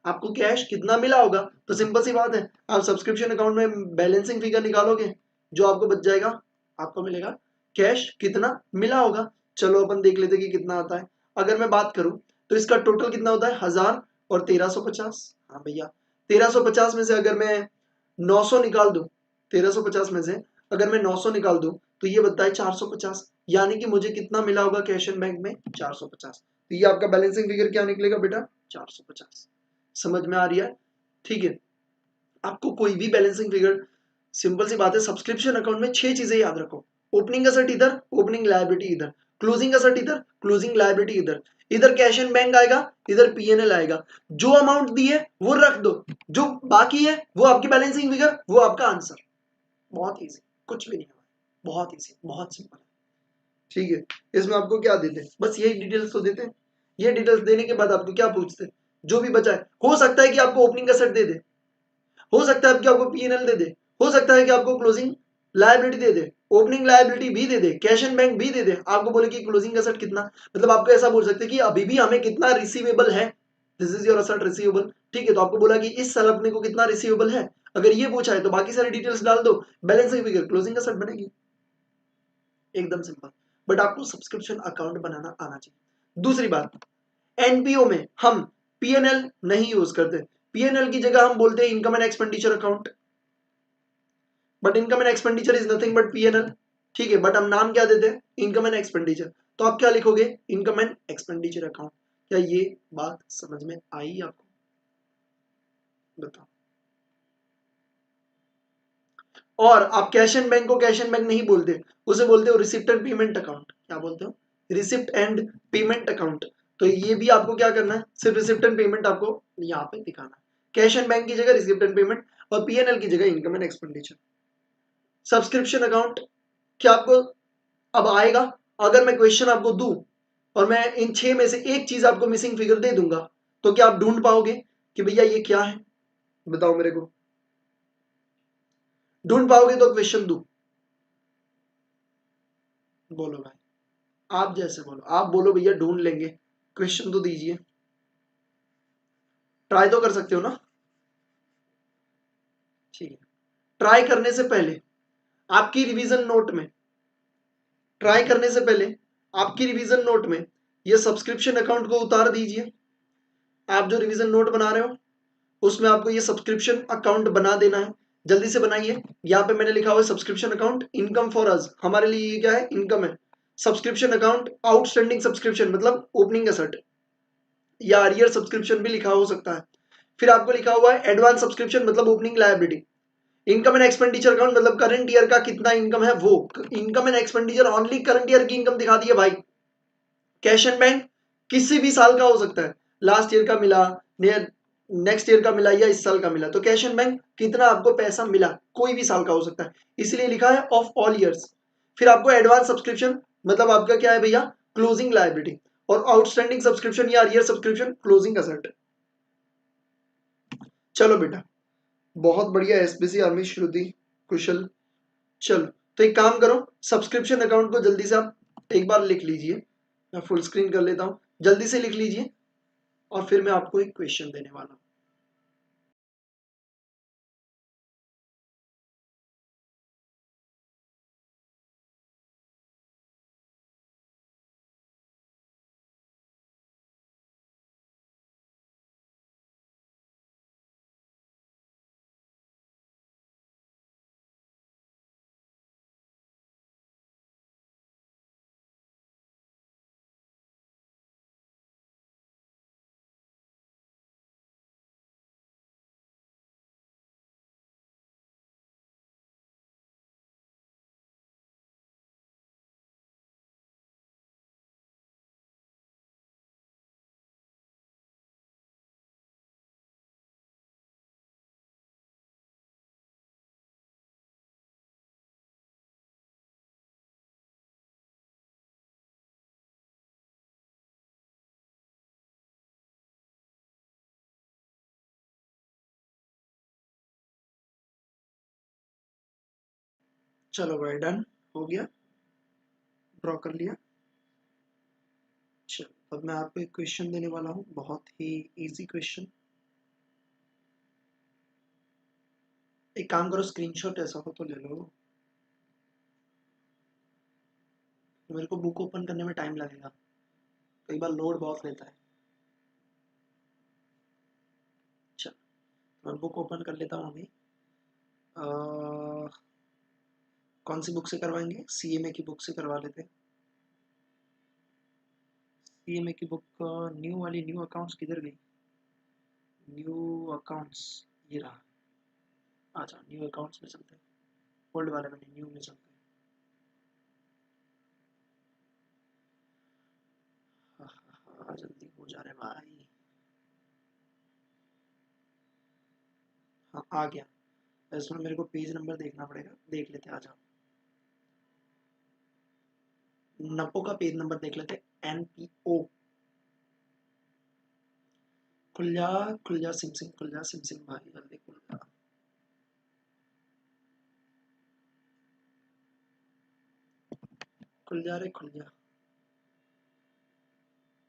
आपको कैश कितना मिला होगा, तो सिंपल सी बात है, आप सब्सक्रिप्शन अकाउंट में बैलेंसिंग फिगर निकालोगे, जो आपको बच जाएगा, आपको मिलेगा कैश कितना मिला होगा। चलो अपन देख लेते कि कितना आता है। अगर मैं बात करूं तो इसका टोटल कितना होता है 1000 और 1350। हाँ भैया 1350 में से अगर मैं 900 निकाल दूं, 1350 में से अगर मैं 900 निकाल दूं तो ये बनता है 450, यानी कि मुझे कितना मिला होगा कैश एंड बैंक में 450। तो ये आपका बैलेंसिंग फिगर क्या निकलेगा बेटा 450। समझ में आ रही है, ठीक है। आपको कोई भी बैलेंसिंग फिगर, सिंपल सी बात है, सब्सक्रिप्शन अकाउंट में 6 चीजें याद रखो, ओपनिंग का सेट इधर, ओपनिंग लायबिलिटी इधर, क्लोजिंग का सेट इधर, क्लोजिंग लायबिलिटी इधर, इधर कैश एंड बैंक आएगा, इधर पीएनएल आएगा। जो अमाउंट दी है वो रख दो, जो बाकी है वो आपकी बैलेंसिंग फिगर, वो आपका आंसर। बहुत इजी, कुछ भी नहीं है, बहुत इजी, बहुत सिंपल है। ठीक है, इसमें आपको क्या देते हैं, बस यही डिटेल्स तो देते हैं। ये डिटेल्स देने के बाद आपको क्या पूछते हैं, जो भी बचा है, हो सकता है कि आपको ओपनिंग एसेट दे दे, हो सकता है कि आपको पीएनएल दे दे, हो सकता है कि आपको क्लोजिंग लायबिलिटी दे दे, ओपनिंग लायबिलिटी भी दे दे, कैश एंड बैंक भी दे दे, आपको बोले कि क्लोजिंग एसेट कितना, मतलब आपको ऐसा बोल सकते हैं कि अभी भी हमें कितना रिसीवेबल है, this is your asset receivable. ठीक है, तो आपको बोला कि इस साल अपने को कितना रिसीवेबल है, अगर ये पूछा है तो बाकी सारी डिटेल्स डाल दो, बैलेंस फिगर क्लोजिंग एसेट बनेगी, एकदम सिंपल। बट आपको सब्सक्रिप्शन अकाउंट बनाना आना चाहिए। दूसरी बात, एनपीओ में हम पीएनएल नहीं यूज करते, पीएनएल की जगह हम बोलते हैं income and expenditure account, but income and expenditure is nothing but PNL. ठीक है, बट हम नाम क्या देते हैं, इनकम एंड एक्सपेंडिचर, तो आप क्या लिखोगे, इनकम एंड एक्सपेंडिचर अकाउंट। क्या ये बात समझ में आई आपको, बताओ। और आप कैश एंड बैंक को कैश एंड बैंक नहीं बोलते, उसे बोलते हो रिसिप्ट एंड पेमेंट अकाउंट, क्या बोलते हो, रिसिप्ट एंड पेमेंट अकाउंट। तो ये भी आपको क्या करना है, सिर्फ रिसिप्ट एंड पेमेंट आपको यहाँ पे दिखाना है, कैश एंड बैंक की जगह रिसिप्ट एंड पेमेंट, और पीएनएल की जगह income and expenditure. Subscription account क्या आपको अब आएगा, अगर मैं क्वेश्चन आपको दूं और मैं इन 6 में से एक चीज आपको मिसिंग फिगर दे दूंगा, तो क्या आप ढूंढ पाओगे कि भैया ये क्या है, बताओ मेरे को, ढूंढ पाओगे तो क्वेश्चन दू, बोलो भाई, आप जैसे बोलो, आप बोलो भैया ढूंढ लेंगे, क्वेश्चन तो दीजिए, ट्राई तो कर सकते हो ना। ठीक है, ट्राई करने से पहले आपकी रिवीजन नोट में, ट्राई करने से पहले आपकी रिवीजन नोट में ये सब्सक्रिप्शन अकाउंट को उतार दीजिए। आप जो रिवीजन नोट बना रहे हो उसमें आपको ये सब्सक्रिप्शन अकाउंट बना देना है, जल्दी से बनाइए। यहाँ पे मैंने लिखा हुआ है subscription account income for us, हमारे लिए ये क्या है, इनकम है। सब्सक्रिप्शन अकाउंट आउटस्टैंडिंग सब्सक्रिप्शन मतलब ओपनिंग एसेट, या अरियर सब्सक्रिप्शन भी लिखा हो सकता है। फिर आपको लिखा हुआ है एडवांस सब्सक्रिप्शन मतलब opening liability. Income and expenditure account मतलब करंट ईयर का कितना इनकम है वो, income and expenditure only current year की इनकम दिखा दी है भाई। कैश एंड बैंक किसी भी साल का हो सकता है, लास्ट ईयर का मिला, नेक्स्ट ईयर का मिला, या इस साल का मिला, तो कैश एंड बैंक कितना आपको पैसा मिला कोई भी साल का हो सकता है, इसलिए लिखा है ऑफ ऑल ईयर्स। फिर आपको एडवांस सब्सक्रिप्शन मतलब आपका क्या है भैया, क्लोजिंग लायबिलिटी, और आउटस्टैंडिंग सब्सक्रिप्शन या ईयर सब्सक्रिप्शन क्लोजिंग एसेट। चलो बेटा, बहुत बढ़िया, एसबीसी आर्मी श्रुति कुशल। चलो, तो एक काम करो, सब्सक्रिप्शन अकाउंट को जल्दी से आप एक बार लिख लीजिए, मैं फुल स्क्रीन कर लेता हूं, जल्दी से लिख लीजिए, और फिर मैं आपको एक क्वेश्चन देने वाला हूं। चलो भाई, डन हो गया, ड्रॉ कर लिया। चलो, अब मैं आपको एक क्वेश्चन देने वाला हूँ, बहुत ही इजी क्वेश्चन। एक काम करो, स्क्रीनशॉट ऐसा हो तो ले लो, मेरे को बुक ओपन करने में टाइम लगेगा, कई बार लोड बहुत लेता है। चलो, मैं बुक ओपन कर लेता हूँ अभी। कौन सी बुक से करवाएंगे, सीएमए की बुक से करवा लेते हैं। सीएमए की बुक न्यू वाली, न्यू अकाउंट्स किधर गई, न्यू अकाउंट्स, ये रहा। अच्छा, न्यू अकाउंट्स में चलते हैं, ओल्ड वाले में नहीं, न्यू में चलते हैं। हाँ हाँ हाँ, जल्दी हो जा रहे भाई। हाँ, आ गया। इसमें मेरे को पेज नंबर देखना पड़ेगा, देख लेते हैं, आ जाओ। नपो का पेज नंबर देख लेते हैं। एनपीओ, खुल जा खुल जा सिम सिम, खुल जा सिम सिम भाई, जल्दी खुल जा। खुल जा रे खुल जा।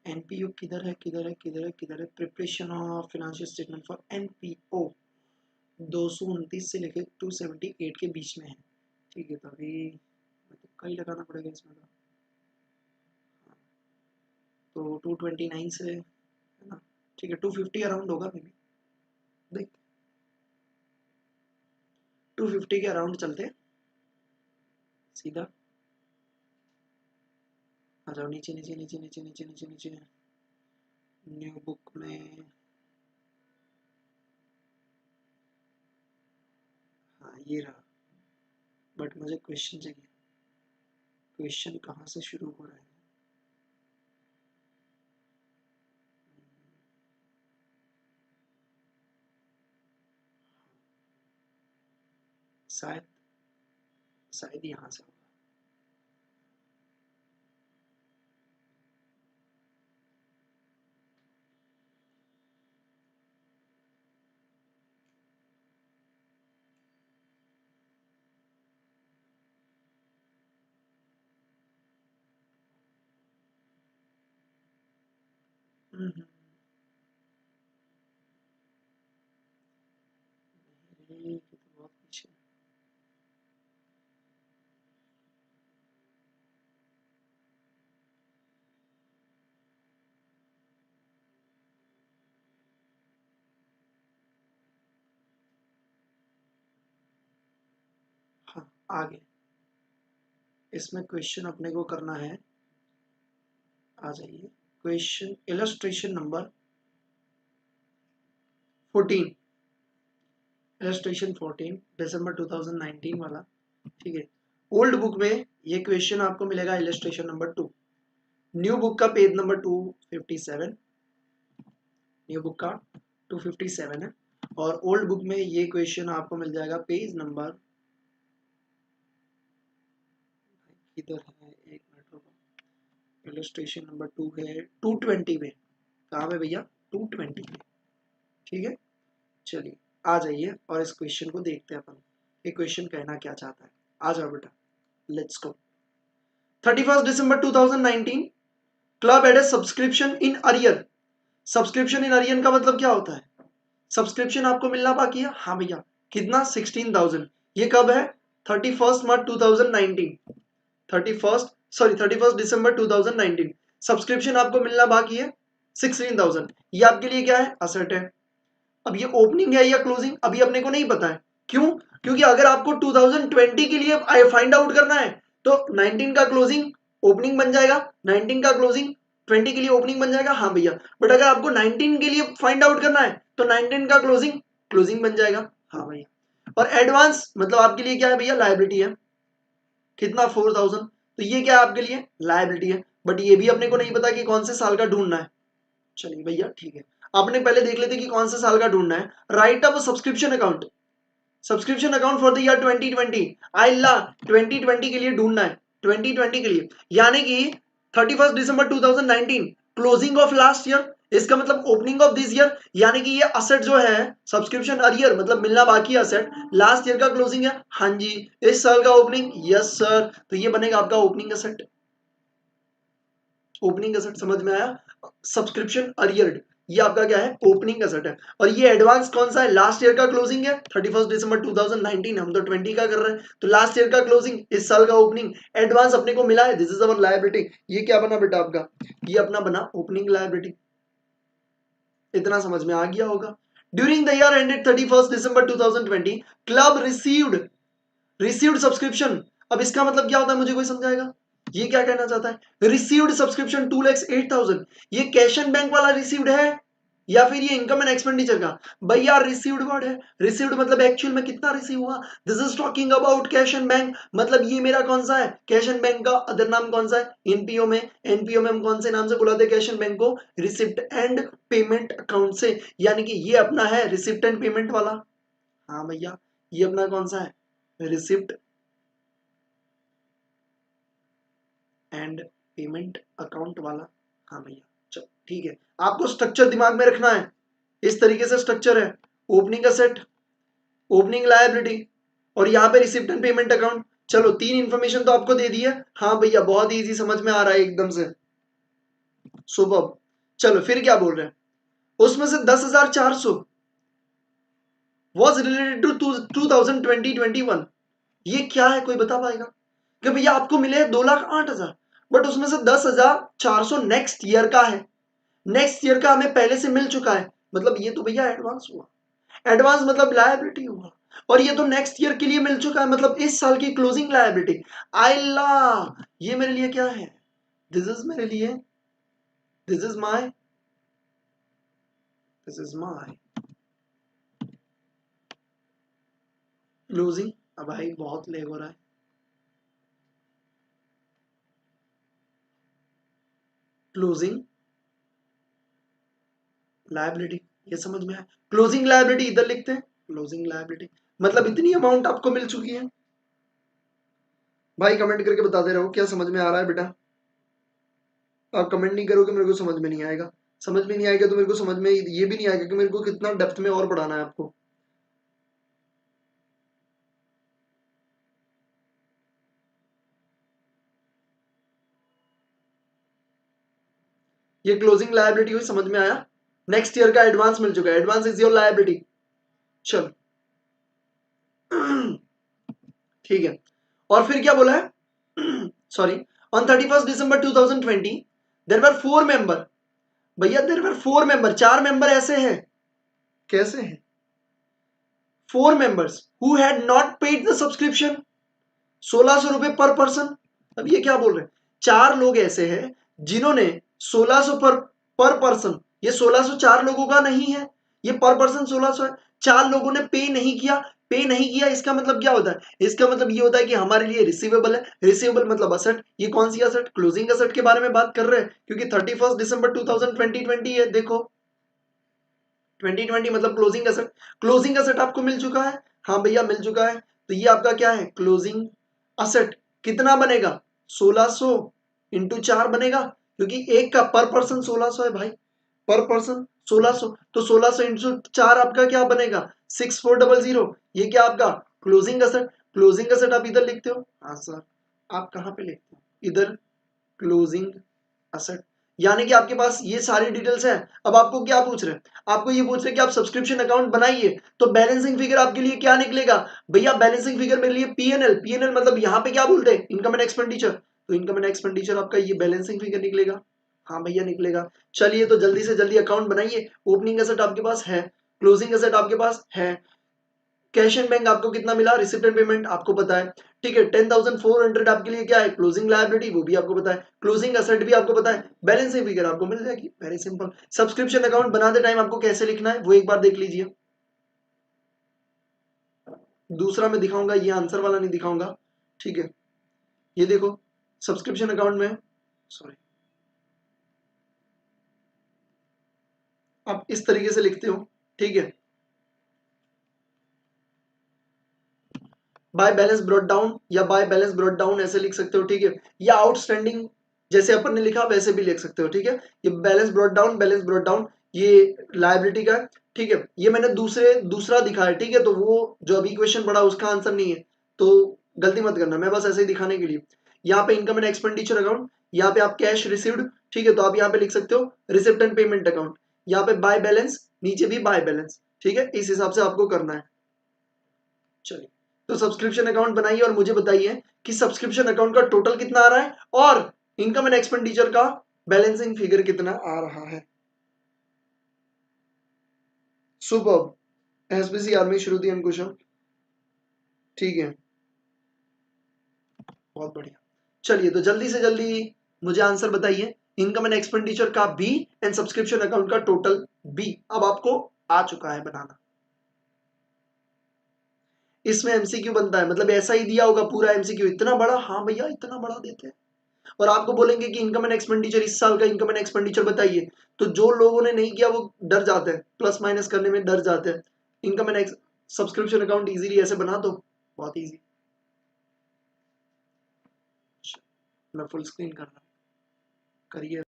एनपीओ किधर है किधर है किधर है किधर है? Preparation of financial statement for NPO 229 से लेके 278 के बीच में है। ठीक है, तो अभी तो कहीं लगाना पड़ेगा इसमें तो 229 से है ना। ठीक है, 250 अराउंड होगा मे बी। देख 250 के अराउंड चलते हैं सीधा। आ जाओ नीचे नीचे नीचे नीचे नीचे नीचे नीचे। न्यू बुक में हाँ ये रहा, बट मुझे क्वेश्चन चाहिए। क्वेश्चन कहाँ से शुरू हो रहा है? शायद शायद यहाँ से होगा। हम्म, ये तो बहुत पीछे। हाँ आगे इसमें क्वेश्चन अपने को करना है। आ जाइए, क्वेश्चन इलस्ट्रेशन नंबर 14, इलस्ट्रेशन 14 दिसंबर 2019 वाला। ठीक है, ओल्ड बुक में ये क्वेश्चन आपको मिलेगा इलस्ट्रेशन नंबर 2। न्यू बुक का पेज नंबर 257, न्यू बुक का 257 है। और ओल्ड बुक में ये क्वेश्चन आपको मिल जाएगा पेज नंबर, किधर है एक मिनट रुको। इलस्ट्रेशन नंबर 2 है 220 में। कहाँ पे भैया? 220 में। ठीक है, चलिए आ जाइए और इस क्वेश्चन को देखते हैं अपन। ये क्वेश्चन कहना क्या चाहता है। आ जाओ बेटा, let's go. 31 December 2019 club had a subscription in arrear. Subscription in arrear का मतलब क्या होता है? सब्सक्रिप्शन आपको मिलना बाकी है। हाँ भैया, कितना? 16,000। ये कब है? 31 मार्च 2019, 31 सॉरी 31 दिसंबर 2019 सब्सक्रिप्शन आपको मिलना बाकी है 16,000। ये आपके लिए क्या है? असेट है। अब ये ओपनिंग है या क्लोजिंग अभी अपने को नहीं पता है। क्यों? क्योंकि अगर आपको 2020 के लिए फाइंड आउट करना है तो 19 का क्लोजिंग ओपनिंग बन जाएगा, 19 का क्लोजिंग 20 के लिए ओपनिंग बन जाएगा। हाँ भैया, बट अगर आपको 19 के लिए फाइंड आउट करना है तो 19 का क्लोजिंग क्लोजिंग बन जाएगा। हाँ भैया, और एडवांस मतलब आपके लिए क्या है भैया? लायबिलिटी है। कितना? 4,000। तो ये क्या है आपके लिए? लायबिलिटी है। बट ये भी अपने को नहीं पता कि कौन से साल का ढूंढना है। चलिए भैया ठीक है, आपने पहले देख लेते कि कौन से साल का ढूंढना है। Right up subscription account, subscription account for the year 2020। आइल्ला 2020 के लिए ढूंढना है, 2020 के लिए, यानी कि 31 December 2019 closing of last year, इसका मतलब ओपनिंग ऑफ दिस ईयर। यानी कि ये असेट जो है सब्सक्रिप्शन अरियर मतलब मिलना बाकी असेट लास्ट ईयर का क्लोजिंग है। हाँ जी, इस साल का ओपनिंग, यस सर, तो ये बनेगा आपका ओपनिंग असेट। ओपनिंग एसेट समझ में आया? सब्सक्रिप्शन अरियर्ड, ये आपका क्या है? ओपनिंग एसेट है। और ये एडवांस कौन सा है? लास्ट ईयर का क्लोजिंग है 31 दिसंबर 2019, हम तो 20 का कर रहे हैं तो लास्ट ईयर का क्लोजिंग, इस साल का ओपनिंग, एडवांस अपने को मिला है। This is our liability. ये क्या बना बेटा आपका? ये अपना बना ओपनिंग लायबिलिटी। इतना समझ में आ गया होगा। During the year ended 31 December 2020 club received subscription. अब इसका मतलब क्या होता है मुझे कोई समझाएगा? ये क्या कहना चाहता है? रिसीव्ड सब्सक्रिप्शन 2,08,000, ये कैश एंड बैंक वाला रिसीव्ड है या फिर ये इनकम एंड एक्सपेंडिचर का? भैया रिसीव्ड वर्ड है, रिसीव्ड मतलब एक्चुअल में कितना रिसीव हुआ। This is talking about cash and bank, मतलब ये मेरा कौन सा है? कैश एंड बैंक का अदर नाम कौन सा है? एनपीओ में। एनपीओ में हम कौन से नाम से बुलाते हैं कैश एंड बैंक को? रिसिप्ट एंड पेमेंट अकाउंट से। यानी कि ये अपना है रिसिप्ट एंड पेमेंट वाला। हाँ भैया, ये अपना कौन सा है? रिसिप्ट एंड पेमेंट अकाउंट वाला। हाँ भैया चलो ठीक है, आपको स्ट्रक्चर दिमाग में रखना है, इस तरीके से स्ट्रक्चर है, ओपनिंग असेट, ओपनिंग लायबिलिटी, और यहाँ पे रिसिप्ट एंड पेमेंट अकाउंट। चलो 3 इंफॉर्मेशन तो आपको दे दी है। हाँ भैया बहुत इजी, समझ में आ रहा है एकदम से, सुपर। चलो फिर क्या बोल रहे हैं, उसमें से 10,400 वॉज रिलेटेड टू 2020-21। ये क्या है, कोई बता पाएगा? कि भैया आपको मिले 2,08,000, बट उसमें से 10,400 नेक्स्ट ईयर का है, नेक्स्ट ईयर का हमें पहले से मिल चुका है, मतलब ये तो भैया एडवांस हुआ, एडवांस मतलब लायबिलिटी हुआ, और ये तो नेक्स्ट ईयर के लिए मिल चुका है, मतलब इस साल की क्लोजिंग लायबिलिटी। आइला, ये मेरे लिए क्या है, दिस इज मेरे लिए, this is my, this is my closing. अब भाई बहुत लेग हो रहा है, क्लोजिंग लायबिलिटी, ये समझ में आया, क्लोजिंग लायबिलिटी इधर लिखते हैं, क्लोजिंग लायबिलिटी मतलब इतनी अमाउंट आपको मिल चुकी है। भाई कमेंट करके बता दे रहे हो क्या समझ में आ रहा है बेटा, आप कमेंट नहीं करोगे मेरे को समझ में नहीं आएगा, समझ में नहीं आएगा तो मेरे को समझ में ये भी नहीं आएगा कि मेरे को कितना डेप्थ में और बढ़ाना है आपको। ये क्लोजिंग लायबिलिटी हुई, समझ में आया, नेक्स्ट ईयर का एडवांस मिल चुका है, एडवांस इज योर लायबिलिटी। चल ठीक है, और फिर क्या बोला है sorry, on 31 December 2020 there were 4 member, भैया देयर वर 4 मेंबर, 4 मेंबर ऐसे हैं, कैसे हैं, 4 members who had not paid the subscription, 1,600 रुपए पर पर्सन। अब ये क्या बोल रहे हैं, 4 लोग ऐसे हैं जिन्होंने 1,600 पर पर्सन, ये 1,600 4 लोगों का नहीं है, ये पर पर्सन 1,600 है, 4 लोगों ने पे नहीं किया, पे नहीं किया इसका मतलब क्या होता है, इसका मतलब ये होता है कि हमारे लिए रिसीवेबल है, रिसीवेबल मतलब असेट, ये कौन सी असेट, क्लोजिंग असेट के बारे में बात कर रहे हैं, क्योंकि 31 दिसंबर 2020 है, देखो 2020 मतलब क्लोजिंग एसेट, क्लोजिंग एसेट आपको मिल चुका है, हाँ भैया मिल चुका है, तो ये आपका क्या है, क्लोजिंग असेट। कितना बनेगा, 1,600 इंटू 4 बनेगा, क्योंकि एक का पर पर्सन 1,600 है भाई, पर पर्सन 1,600, तो 1,600 इंटू 4 आपका क्या बनेगा, 6,400। ये क्या आपका क्लोजिंग असेट, क्लोजिंग असेट आप इधर लिखते हो, हाँ सर, आप कहाँ पे लिखते हो, इधर क्लोजिंग असेट, यानी कि आपके पास ये सारी डिटेल्स हैं। अब आपको क्या पूछ रहे हैं, आपको ये पूछ रहे हैं कि आप सब्सक्रिप्शन अकाउंट बनाइए, तो बैलेंसिंग फिगर आपके लिए क्या निकलेगा, भैया बैलेंसिंग फिगर मेरे लिए पीएनएल, पीएनएल मतलब यहाँ पे क्या बोलते हैं, इनकम एंड एक्सपेंडिचर, तो इनकम एंड एक्सपेंडिचर आपका ये बैलेंसिंग फिगर निकलेगा, हाँ भैया निकलेगा। चलिए तो जल्दी से जल्दी अकाउंट बनाइए, ओपनिंग एसेट आपके पास है, क्लोजिंग एसेट आपके पास है, कैश एंड बैंक आपको कितना मिला, रिसिप्ट एंड पेमेंट आपको पता है, ठीक है, 10,400 आपके लिए क्या है, क्लोजिंग लायबिलिटी, वो भी आपको पता है, क्लोजिंग असेट भी आपको पता है, बैलेंसिंग फिगर आपको मिल जाएगी, वेरी सिंपल। सब्सक्रिप्शन अकाउंट बनाते टाइम आपको कैसे लिखना है वो एक बार देख लीजिए, दूसरा मैं दिखाऊंगा, ये आंसर वाला नहीं दिखाऊंगा, ठीक है, ये देखो सब्सक्रिप्शन अकाउंट में, सॉरी, आप इस तरीके से लिखते हो, ठीक है, बाय बैलेंस ब्रॉट डाउन या बाय बैलेंस ब्रॉट डाउन ऐसे लिख सकते हो, ठीक है, या आउटस्टैंडिंग जैसे अपन ने लिखा वैसे भी लिख सकते हो, ठीक है, ये balance brought down, balance brought down ये लायबिलिटी का है, ठीक है, ये मैंने दूसरा दिखाया, ठीक है, तो वो जो अभी क्वेश्चन पड़ा उसका आंसर नहीं है, तो गलती मत करना, मैं बस ऐसे ही दिखाने के लिए, यहाँ पे इनकम एंड एक्सपेंडिचर अकाउंट, यहाँ पे आप कैश रिसीव्ड, ठीक है, तो आप यहाँ पे लिख सकते हो रिसिप्ट एंड पेमेंट अकाउंट, यहाँ पे बाय बैलेंस, नीचे भी बाय बैलेंस, ठीक है, इस हिसाब से आपको करना है। चलिए तो सब्सक्रिप्शन अकाउंट बनाइए और मुझे बताइए कि सब्सक्रिप्शन अकाउंट का टोटल कितना आ रहा है और इनकम एंड एक्सपेंडिचर का बैलेंसिंग फिगर कितना आ रहा है। Super, SBC army Shruti and Kushal, ठीक है, बहुत बढ़िया। चलिए तो जल्दी से जल्दी मुझे आंसर बताइए, इनकम एंड एक्सपेंडिचर का बी एंड सब्सक्रिप्शन अकाउंट का टोटल बी अब आपको आ चुका है बनाना। इसमें एमसीक्यू बनता है, मतलब ऐसा ही दिया होगा पूरा एमसीक्यू, इतना बड़ा, हाँ भैया इतना बड़ा देते हैं, और आपको बोलेंगे कि इनकम एंड एक्सपेंडिचर, इस साल का इनकम एंड एक्सपेंडिचर बताइए, तो जो लोगों ने नहीं किया वो डर जाते हैं, प्लस माइनस करने में डर जाते हैं। Income and subscription account easily ऐसे बना दो, बहुत इजी। मैं फुल स्क्रीन कर रहा हूँ, करिए।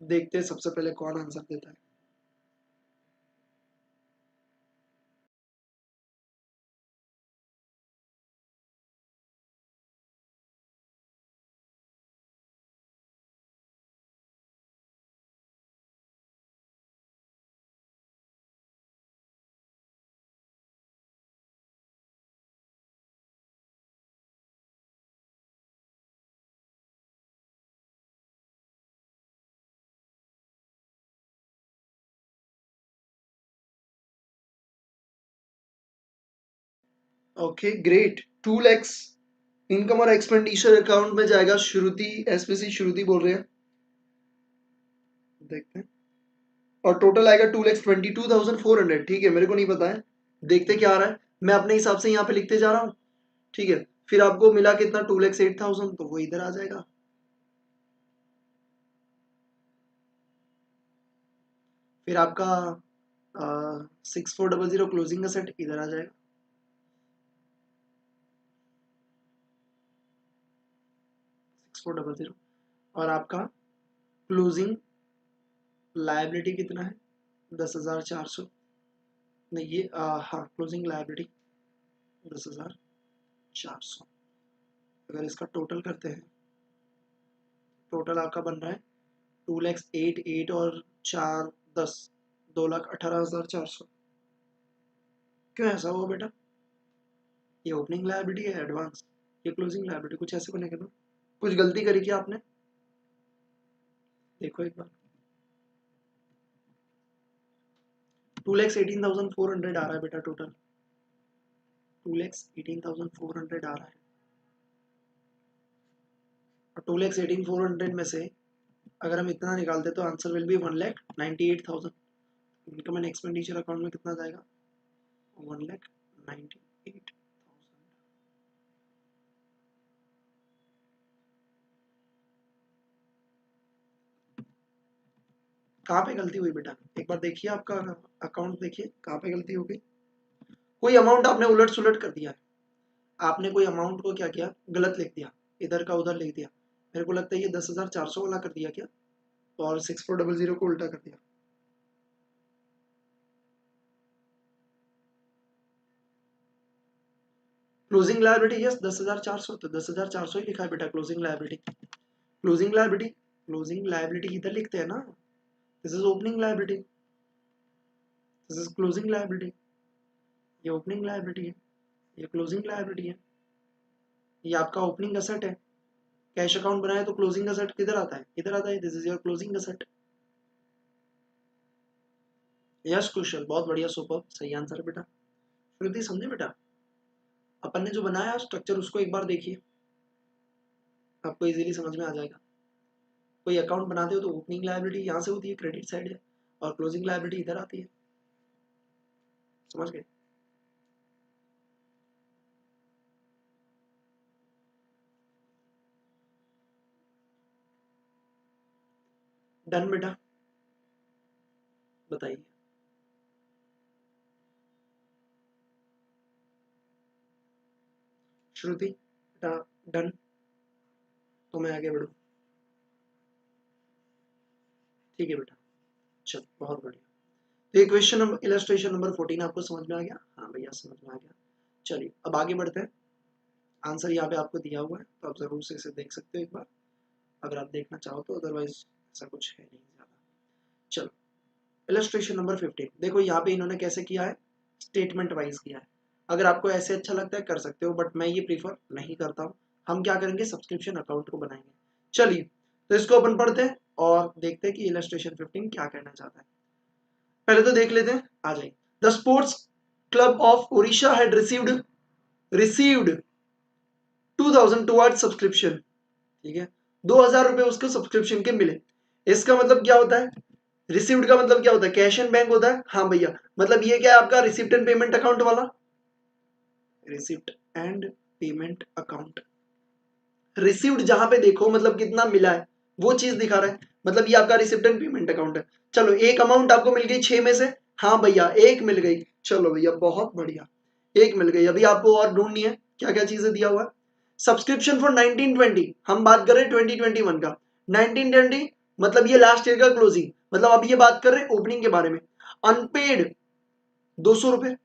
देखते हैं सबसे पहले कौन आंसर देता है। Okay great. 2 lakhs इनकम और एक्सपेंडिचर अकाउंट में जाएगा। श्रुति, एसपीसी श्रुति बोल रहे हैं, देखते हैं। और टोटल आएगा 2,22,400। ठीक है, मेरे को नहीं पता है, देखते क्या आ रहा है। मैं अपने हिसाब से यहाँ पे लिखते जा रहा हूँ। ठीक है, फिर आपको मिला कितना, 2,08,000, तो वो इधर आ जाएगा। फिर आपका 6400 क्लोजिंग का सेट इधर आ जाएगा। 6400 और आपका क्लोजिंग लायबिलिटी कितना है, 10,400। नहीं ये हाँ, क्लोजिंग लायबिलिटी 10,400। अगर इसका टोटल करते हैं, टोटल आपका बन रहा है 2,08,8 और 4,10, 2,18,400। क्यों ऐसा हुआ बेटा? ये ओपनिंग लायबिलिटी है एडवांस, ये क्लोजिंग लायबिलिटी, कुछ ऐसे बनेगा ना? कुछ गलती करी क्या आपने? देखो एक बार, 2,18,400 आ रहा है बेटा टोटल, 2,18,400 आ रहा है। और 2,18,400 में से अगर हम इतना निकालते तो answer will be 1,98,000। Income and expenditure account में कितना जाएगा, 1,98,000। कहाँ पे गलती हुई बेटा, एक बार देखिए आपका अकाउंट, देखिए कहाँ पे गलती हो गई। कोई अमाउंट आपने उलट सुलट कर दिया है, आपने कोई अमाउंट को क्या किया, गलत लिख दिया, इधर का उधर लिख दिया। मेरे को लगता है ये 10,400 वाला कर दिया क्या, और 6400 को उल्टा कर दिया। क्लोजिंग लायबिलिटी यस 10,400, तो 10,400 ही लिखा है बेटा closing liability. Closing liability, closing liability इधर लिखते हैं ना, this is opening liability, this is closing liability. ये ओपनिंग लायबिलिटी है, ये क्लोजिंग लायबिलिटी है। ये आपका ओपनिंग असेट है, कैश अकाउंट बनाए तो क्लोजिंग असेट किधर आता है, इधर आता है, this is your closing asset. Yes Kushal, बहुत बढ़िया, सुपर, सही आंसर है बेटा। श्रुति समझे बेटा, अपन ने जो बनाया स्ट्रक्चर उसको एक बार देखिए, आपको इजीली समझ में आ जाएगा। कोई अकाउंट बनाते हो तो ओपनिंग लायबिलिटी यहाँ से होती है, क्रेडिट साइड है, और क्लोजिंग लायबिलिटी इधर आती है, समझ गए? डन बेटा, बताइए। श्रुति बेटा डन, तो मैं आगे बढ़ू? ठीक है बेटा, चल बहुत बढ़िया। तो ये क्वेश्चन नंबर, इलस्ट्रेशन नंबर 14 आपको समझ में आ गया? हाँ भैया समझ में आ गया। चलिए अब आगे बढ़ते हैं। आंसर यहाँ पे आपको दिया हुआ है, तो आप जरूर से इसे देख सकते हो एक बार, अगर आप देखना चाहो तो, अदरवाइज ऐसा कुछ है नहीं ज्यादा। चलो इलस्ट्रेशन नंबर 15 देखो, यहाँ पे इन्होंने कैसे किया है, स्टेटमेंट वाइज किया है। अगर आपको ऐसे अच्छा लगता है कर सकते हो, बट मैं ये प्रीफर नहीं करता हूँ। हम क्या करेंगे, सब्सक्रिप्शन अकाउंट को बनाएंगे। चलिए तो इसको अपन पढ़ते हैं और देखते हैं कि इलस्ट्रेशन 15 क्या कहना चाहता है। पहले तो देख लेते हैं, आ जाइए। The sports club of Odisha had received 2,000 towards subscription. ठीक है, 2,000 रुपए उसको सब्सक्रिप्शन के मिले। इसका मतलब क्या होता है, रिसिप्ट का मतलब क्या होता है? कैश एंड बैंक होता है। हाँ भैया, मतलब ये क्या है आपका? रिसिप्ट एंड पेमेंट अकाउंट वाला, receipt and payment account. Received जहां पे देखो मतलब कितना मिला है वो चीज दिखा रहा है, मतलब ये आपका रिसिप्ट एंड पेमेंट अकाउंट है। चलो एक अमाउंट आपको मिल गई 6 में से। हाँ भैया एक मिल गई, चलो भैया बहुत बढ़िया, एक मिल गई। अभी आपको और ढूंढनी है क्या क्या चीजें दिया हुआ है। सब्सक्रिप्शन फॉर 1920, हम बात कर रहे हैं 2021 का। 1920 मतलब ये लास्ट ईयर का क्लोजिंग, मतलब अभी ये बात कर रहे हैं ओपनिंग के बारे में। अनपेड 200 रुपए,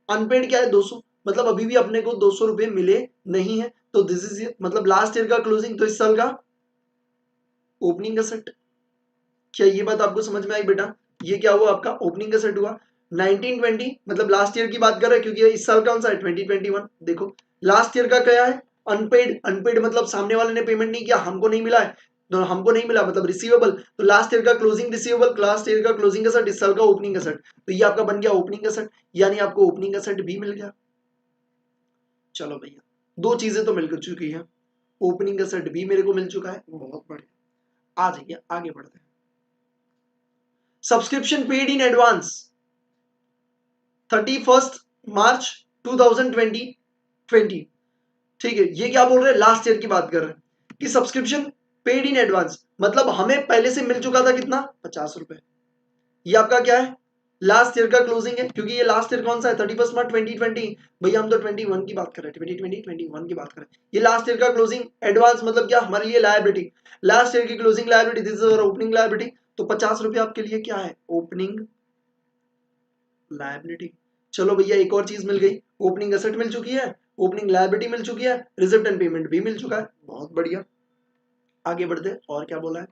अनपेड क्या है? 200, मतलब अभी भी अपने को 200 रुपए मिले नहीं है। तो दिस इज मतलब लास्ट ईयर का क्लोजिंग, तो इस साल का ओपनिंग असेट। क्या ये बात आपको समझ में आई बेटा? ये क्या हुआ आपका? ओपनिंग असेट हुआ। 1920 मतलब लास्ट ईयर की बात कर रहे हैं, क्योंकि इस साल कौन सा है? 2021। देखो लास्ट ईयर का क्या है? अनपेड। अनपेड मतलब सामने वाले ने पेमेंट नहीं किया, हमको नहीं मिला है, तो हमको नहीं मिला मतलब रिसीवेबल। तो लास्ट ईयर का क्लोजिंग रिसीवेबल, लास्ट ईयर का क्लोजिंग असेट, इस साल का ओपनिंग असेट। तो ये आपका बन गया ओपनिंग असेट, यानी आपको ओपनिंग असेट भी मिल गया। चलो भैया दो चीजें तो मिल चुकी है, ओपनिंग असेट भी मेरे को मिल चुका है, बहुत बढ़िया। आ जाइए आगे बढ़ते हैं। सब्सक्रिप्शन पेड इन एडवांस 31 मार्च 2020। ठीक है, ये क्या बोल रहे हैं? लास्ट ईयर की बात कर रहे हैं कि सब्सक्रिप्शन पेड इन एडवांस, मतलब हमें पहले से मिल चुका था कितना? 50 रुपए। ये आपका क्या है? लास्ट ईयर का क्लोजिंग है, क्योंकि ये लास्ट ईयर कौन सा है? 31 मार्च 2020। भैया हम तो 21 की बात कर रहे हैं, 2020 21 की बात कर रहे हैं। ये लास्ट ईयर का क्लोजिंग एडवांस मतलब क्या? हमारे लिए लायबिलिटी, लास्ट ईयर की closing liability, this is our opening liability. तो 50 रुपए आपके लिए क्या है? Opening liability. चलो भैया एक और चीज मिल गई, ओपनिंग एसेट मिल चुकी है, ओपनिंग लायबिलिटी मिल चुकी है, रिसिप्ट एंड पेमेंट भी मिल चुका है, बहुत बढ़िया। आगे बढ़ते और क्या बोला है?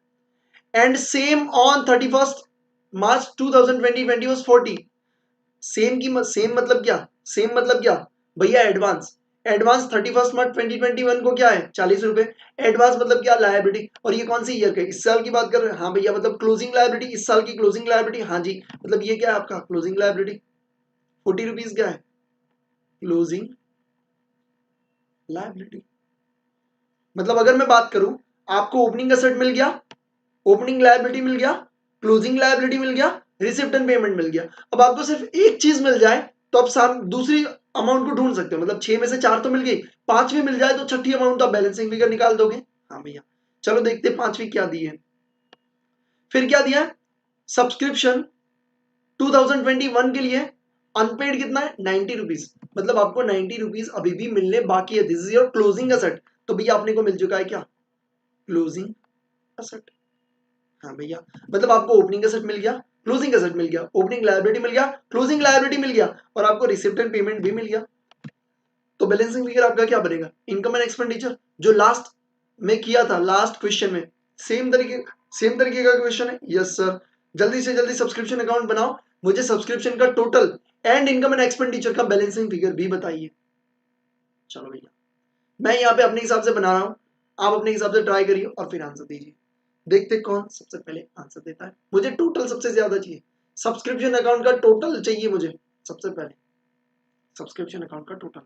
And same on 31 March 2020 was 40। Same की सेम मतलब क्या? सेम मतलब क्या भैया? एडवांस। एडवांस 31 मार्च 2021 को क्या है? 40 रुपए। एडवांस मतलब क्या? लायबिलिटी। और ये कौन सी ईयर का? इस साल की बात कर रहे हैं। हाँ भैया, मतलब क्लोजिंग लायबिलिटी, इस साल की क्लोजिंग लायबिलिटी। हाँ जी, मतलब ये क्या है आपका? Closing liability. 40 रुपीज क्या है? Closing liability. मतलब अगर मैं बात करूं, आपको ओपनिंग एसेट मिल गया, ओपनिंग लायबिलिटी मिल गया, क्लोजिंग लायबिलिटी मिल गया, रिसिप्ट एंड पेमेंट मिल गया। अब आपको सिर्फ एक चीज मिल जाए तो आप दूसरी अमाउंट को ढूंढ सकते हो, मतलब 6 में से 4 तो मिल गई, पांचवी मिल जाए तो छठी अमाउंट आप बैलेंसिंग फिगर निकाल दोगे। हाँ भैया, चलो देखते हैं पांचवी क्या दी है। फिर क्या दिया है? सब्सक्रिप्शन 2021 के लिए अनपेड कितना है? 90 रुपीज, मतलब आपको 90 रुपीज अभी भी मिलने बाकी है। This is your closing asset. तो भैया अपने को मिल चुका है क्या? Closing asset. हाँ भैया, मतलब आपको ओपनिंग एसेट मिल गया, क्लोजिंग एसेट मिल गया, ओपनिंग लायबिलिटी मिल गया, क्लोजिंग लायबिलिटी मिल गया, और आपको रिसिप्ट एंड पेमेंट भी मिल गया। तो बैलेंसिंग फिगर आपका क्या बनेगा? इनकम एंड एक्सपेंडिचर, जो लास्ट में किया था, लास्ट क्वेश्चन में। सेम तरीके का क्वेश्चन है। यस सर, जल्दी से जल्दी सब्सक्रिप्शन अकाउंट बनाओ, मुझे सब्सक्रिप्शन का total and income and expenditure का बैलेंसिंग फिगर भी बताइए। चलो भैया मैं यहाँ पे अपने हिसाब से बना रहा हूँ, आप अपने हिसाब से ट्राई करिए और फिर आंसर दीजिए। देखते कौन सबसे पहले आंसर देता है। मुझे टोटल सबसे ज्यादा चाहिए, सब्सक्रिप्शन अकाउंट का टोटल चाहिए मुझे सबसे पहले, सब्सक्रिप्शन अकाउंट का टोटल।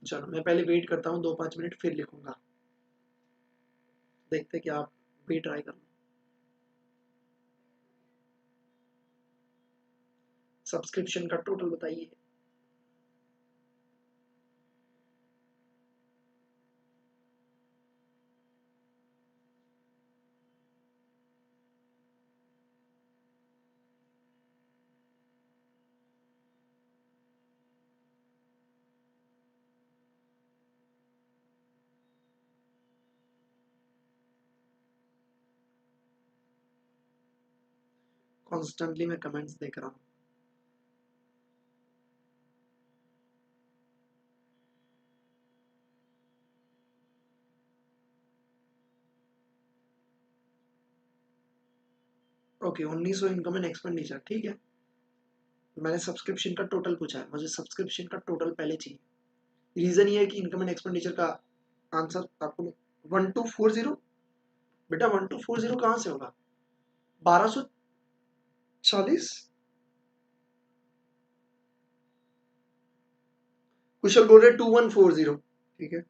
चलो मैं पहले वेट करता हूँ 2-5 मिनट फिर लिखूंगा, देखते क्या आप भी ट्राई कर लो। सब्सक्रिप्शन का टोटल बताइए। कॉन्स्टेंटली मैं कमेंट्स देख रहा हूँ। ओके 1900 इनकम एंड एक्सपेंडिचर, ठीक है। मैंने सब्सक्रिप्शन का टोटल पूछा है, मुझे सब्सक्रिप्शन का टोटल पहले चाहिए। रीजन ये है कि इनकम एंड एक्सपेंडिचर का आंसर आपको 1240, बेटा 1240 कहाँ से होगा? 1240, कुशल बोल रहे 2140, ठीक है।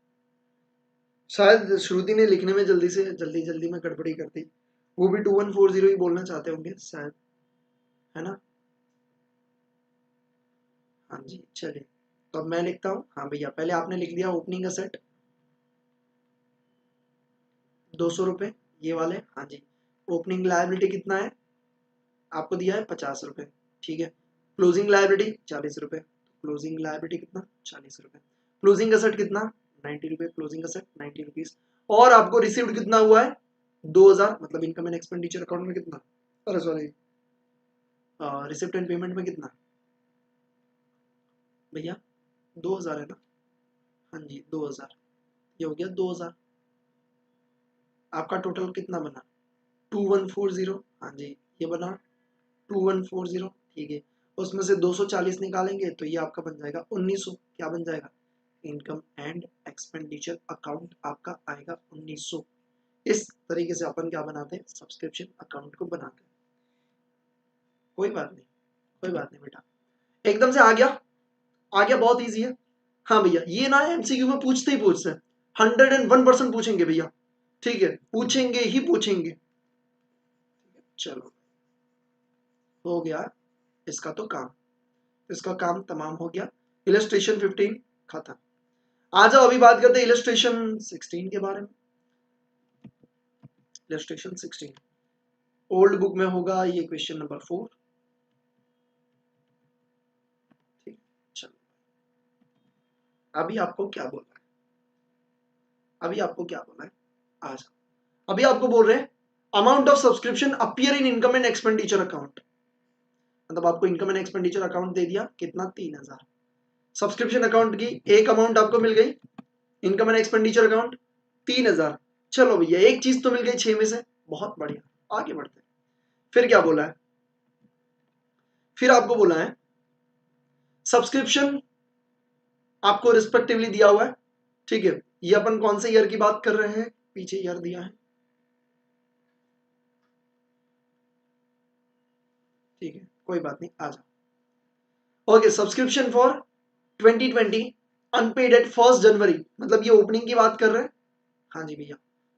शायद श्रुति ने लिखने में जल्दी में गड़बड़ी कर दी, वो भी 2140 ही बोलना चाहते होंगे शायद, है ना। हाँ जी चलिए, तो अब मैं लिखता हूँ। हाँ भैया, पहले आपने लिख दिया ओपनिंग असेट 200 रुपये, ये वाले। हाँ जी, ओपनिंग लायबिलिटी कितना है आपको दिया है 50 रुपये, ठीक है। क्लोजिंग लायबिलिटी 40 रुपये, क्लोजिंग लायबिलिटी कितना 40 रुपये। क्लोजिंग असेट कितना 90 रुपये, क्लोजिंग असेट 90 रुपीज। और आपको रिसीव्ड कितना हुआ है 2000, मतलब इनकम एंड एक्सपेंडिचर अकाउंट में कितना, अरे सॉरी रिसिप्ट एंड पेमेंट में कितना भैया 2000 है ना। हाँ जी 2000, ये हो गया 2000। आपका टोटल कितना बना 2140, हाँ जी ये बना 2140, ठीक है। उसमें से 240 निकालेंगे तो ये आपका बन जाएगा 1900, क्या बन जाएगा इनकम एंड एक्सपेंडिचर अकाउंट आपका आएगा 1900। इस तरीके से अपन क्या बनाते हैं सब्सक्रिप्शन अकाउंट को बनाते हैं। कोई बात नहीं, कोई बात नहीं बेटा, एकदम से आ गया, बहुत इजी है। हाँ भैया, ये ना एमसीक्यू में पूछते ही पूछते हैं, 101% पूछेंगे भैया, ठीक है, पूछेंगे ही पूछेंगे। चलो हो गया इसका तो काम, इसका काम तमाम हो गया। इलस्ट्रेशन 15 खत्म। आ जाओ अभी बात करते हैं इलस्ट्रेशन 16 के बारे में। इलस्ट्रेशन 16 ओल्ड बुक में होगा, ये क्वेश्चन नंबर 4, ठीक। चलो अभी आपको क्या बोलना है, अभी आपको क्या बोलना है, आ जाओ। अभी आपको बोल रहे हैं amount of subscription appear in income and expenditure account, मतलब आपको इनकम एंड एक्सपेंडिचर अकाउंट दे दिया कितना 3000। सब्सक्रिप्शन अकाउंट की एक अमाउंट आपको मिल गई, इनकम एंड एक्सपेंडिचर अकाउंट 3000। चलो भैया एक चीज तो मिल गई 6 में से, बहुत बढ़िया, आगे बढ़ते हैं। फिर क्या बोला है, फिर आपको बोला है सब्सक्रिप्शन आपको रिस्पेक्टिवली दिया हुआ है, ठीक है। ये अपन कौन से ईयर की बात कर रहे हैं, पीछे ईयर दिया है, ठीक है, कोई बात नहीं, आ जाओ। Okay, subscription for 2020 unpaid at 1 January, मतलब ये ओपनिंग की बात कर रहे हैं। हाँ जी भैया,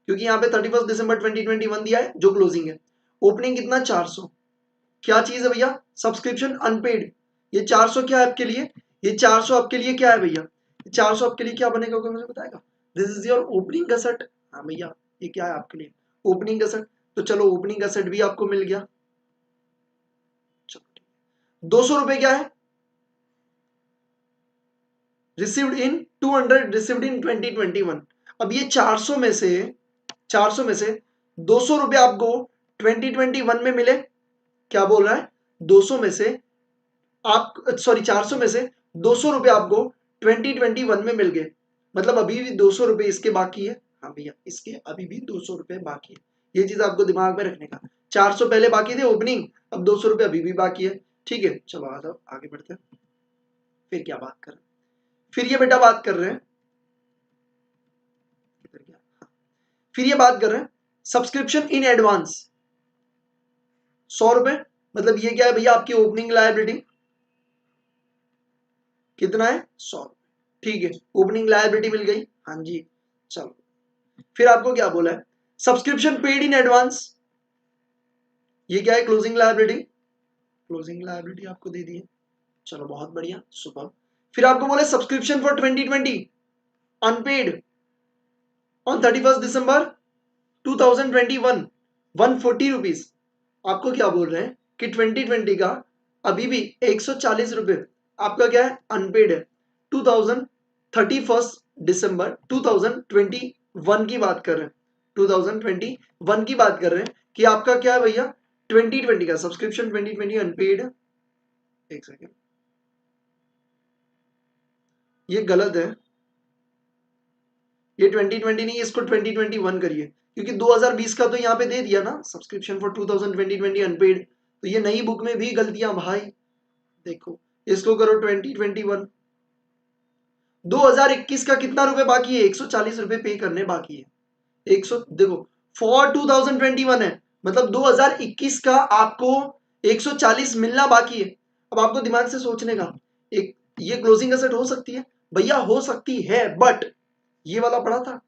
क्योंकि यहाँ पे 31 दिसंबर 2021 दिया है जो क्लोजिंग है। ओपनिंग कितना 400, क्या चीज है भैया सब्सक्रिप्शन अनपेड। ये 400 क्या है आपके लिए, ये 400 आपके लिए क्या है भैया, 400 आपके लिए क्या बनेगा कोई मुझे बताएगा। This is your opening asset. हाँ भैया ये क्या है आपके लिए ओपनिंग असेट, तो चलो ओपनिंग असेट भी आपको मिल गया। चलो 200 रुपए क्या है रिसीव्ड इन 200 रिसीव्ड इन 2021। अब ये 400 में से 200 रुपए आपको 2021 में मिले, क्या बोल रहा है 200 में से आप सॉरी 400 में से 200 रुपए आपको 2021 में मिल गए, मतलब अभी भी 200 रुपए इसके बाकी है। हाँ भैया इसके अभी भी 200 रुपए बाकी है, ये चीज आपको दिमाग में रखने का। 400 पहले बाकी थे ओपनिंग, अब 200 रुपए अभी भी बाकी है, ठीक है। चलो आ जाओ आगे बढ़ते हैं। फिर क्या बात कर रहे हैं, फिर ये बेटा बात कर रहे हैं, फिर ये बात कर रहे हैं सब्सक्रिप्शन इन एडवांस 100 रुपए, मतलब ये क्या है भैया आपकी ओपनिंग लायबिलिटी कितना है 100, ठीक है। ओपनिंग लायबिलिटी मिल गई, हाँ जी। चलो फिर आपको क्या बोला है सब्सक्रिप्शन पेड इन एडवांस, ये क्या है क्लोजिंग लायबिलिटी, क्लोजिंग लायबिलिटी आपको दे दी है। चलो बहुत बढ़िया सुपर। फिर आपको बोला subscription for 2020 unpaid on 31 December 2021 140 rupees. आपको क्या बोल रहे हैं कि 2020 का अभी भी 140 रुपए आपका क्या है अनपेड है। 2031 दिसंबर 2021 की बात कर रहे हैं, 2021 की बात कर रहे हैं कि आपका क्या है भैया 2020 का सब्सक्रिप्शन 2020 अनपेड है। एक सेकेंड, ये गलत है, ये 2020 नहीं, इसको 2021 करिए, क्योंकि 2020 का तो यहाँ पे दे दिया ना सब्सक्रिप्शन फॉर 2020 अनपेड, तो ये नई बुक में भी गलतियां भाई। देखो इसको करो 2021। 2021 का कितना रुपए बाकी है 140 रुपए पे करने बाकी है। 100 देखो फॉर 2021 है, मतलब 2021 का आपको 140 मिलना बाकी है। अब आपको दिमाग से सोचने का, एक ये क्लोजिंग एसेट हो सकती है, भैया हो सकती है, बट ये वाला पड़ा था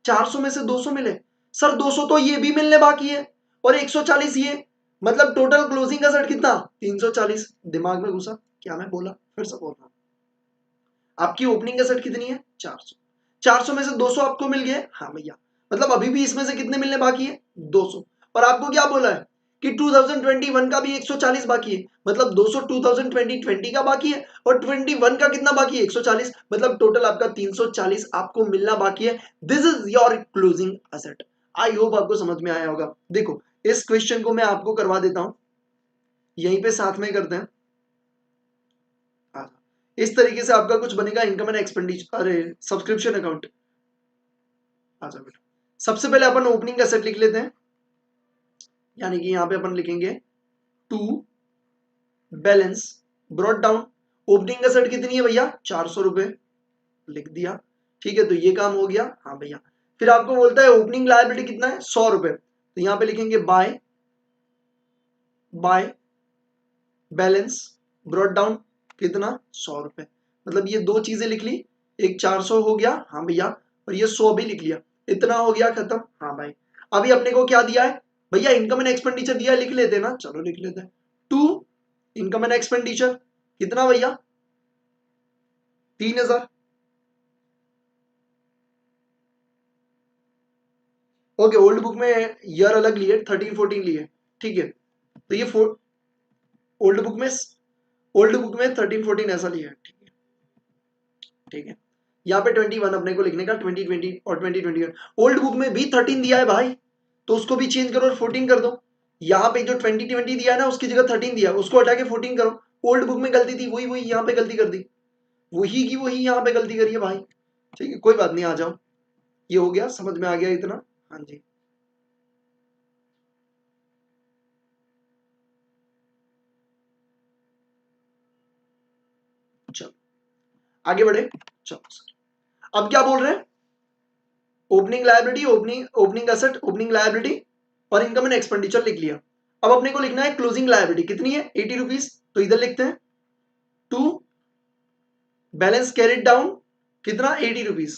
400 में से 200 मिले सर, 200 तो ये भी मिलने बाकी है और 140 ये, मतलब टोटल क्लोजिंग का सेट कितना 340। दिमाग में घुसा क्या मैं बोला, फिर से बोल रहा हूं, आपकी ओपनिंग का सेट कितनी है 400, 400 में से 200 आपको मिल गए, हाँ भैया, मतलब अभी भी इसमें से कितने मिलने बाकी है 200। और आपको क्या बोला है कि 2021 का भी 140 बाकी है, मतलब 200 2020 का बाकी है और 21 का कितना बाकी है 140, मतलब टोटल आपका 340 आपको मिलना बाकी है। This is your closing asset. I hope आपको समझ में आया होगा। देखो इस क्वेश्चन को मैं आपको करवा देता हूं, यहीं पे साथ में करते हैं। इस तरीके से आपका कुछ बनेगा इनकम एंड एक्सपेंडिचर, अरे सब्सक्रिप्शन अकाउंट। अच्छा बेटा, सबसे पहले अपन ओपनिंग एसेट लिख लेते हैं, यानी कि यहां पे अपन लिखेंगे to balance brought down. Opening asset कितनी है भैया 400 रुपए, लिख दिया, ठीक है, तो ये काम हो गया, हाँ भैया। फिर आपको बोलता है ओपनिंग लायबिलिटी कितना है 100 रुपए, तो यहां पे लिखेंगे बाय बैलेंस ब्रॉट डाउन कितना 100 रुपए, मतलब ये दो चीजें लिख ली, एक 400 हो गया, हाँ भैया, और ये 100 भी लिख लिया, इतना हो गया खत्म, हाँ भाई। अभी अपने को क्या दिया है भैया, इनकम एंड एक्सपेंडिचर दिया है, लिख लेते ना, चलो लिख लेते हैं। टू इनकम एंड एक्सपेंडिचर कितना भैया 3000, ओके, ओल्ड बुक में ईयर अलग लिए 13-14 लिए, ठीक है, तो ये ओल्ड बुक में, ओल्ड बुक में 13-14 ऐसा लिया है, ठीक है, ठीक है। यहाँ पे 21 अपने को लिखने का, 2020 और 2021। ओल्ड बुक में भी 13 दिया है भाई, तो उसको भी चेंज करो और 14 कर दो। यहाँ पे जो 2020 दिया है ना, उसकी जगह 13 दिया है, उसको हटा के 14 करो। ओल्ड बुक में गलती थी, वही वही यहाँ पे गलती कर दी, वही की वही यहाँ पे गलती करी है भाई, ठीक है, कोई बात नहीं, आ जाओ, ये हो गया, समझ में आ गया इतना, हाँ जी। चलो आगे बढ़े, चलो अब क्या बोल रहे हैं, opening liability, opening opening asset, opening liability और इनकम एंड एक्सपेंडिचर लिख लिया। अब अपने को लिखना है क्लोजिंग लायबिलिटी कितनी है 80 रुपीज, तो इधर लिखते हैं टू बैलेंस कैरिड डाउन कितना 80 रुपीज,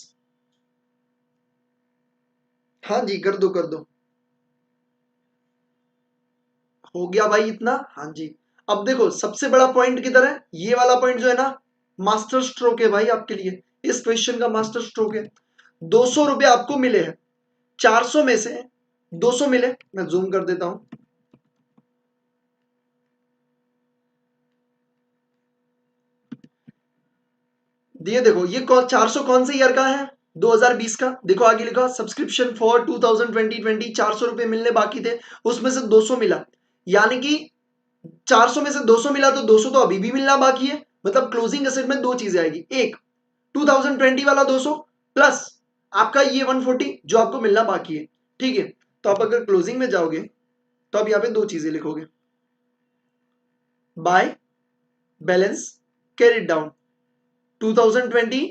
हाँ जी, कर दो कर दो, हो गया भाई इतना, हाँ जी। अब देखो सबसे बड़ा पॉइंट किधर है, ये वाला पॉइंट जो है ना, मास्टर स्ट्रोक है भाई आपके लिए, इस क्वेश्चन का मास्टर स्ट्रोक है। 200 रुपए आपको मिले हैं, 400 में से 200 मिले, मैं जूम कर देता हूं, ये देखो ये 400 कौन से ईयर का है 2020 का, देखो आगे लिखा सब्सक्रिप्शन फॉर 2020 400 रुपए मिलने बाकी थे, उसमें से 200 मिला, यानी कि 400 में से 200 मिला, तो 200 तो अभी भी मिलना बाकी है, मतलब क्लोजिंग एसेट में दो चीजें आएगी, एक 2020 वाला 200 प्लस आपका ये 140 जो आपको मिलना बाकी है, ठीक है। तो आप अगर क्लोजिंग में जाओगे तो आप यहाँ पे दो चीजें लिखोगे, बाय बैलेंस कैरिड डाउन 2020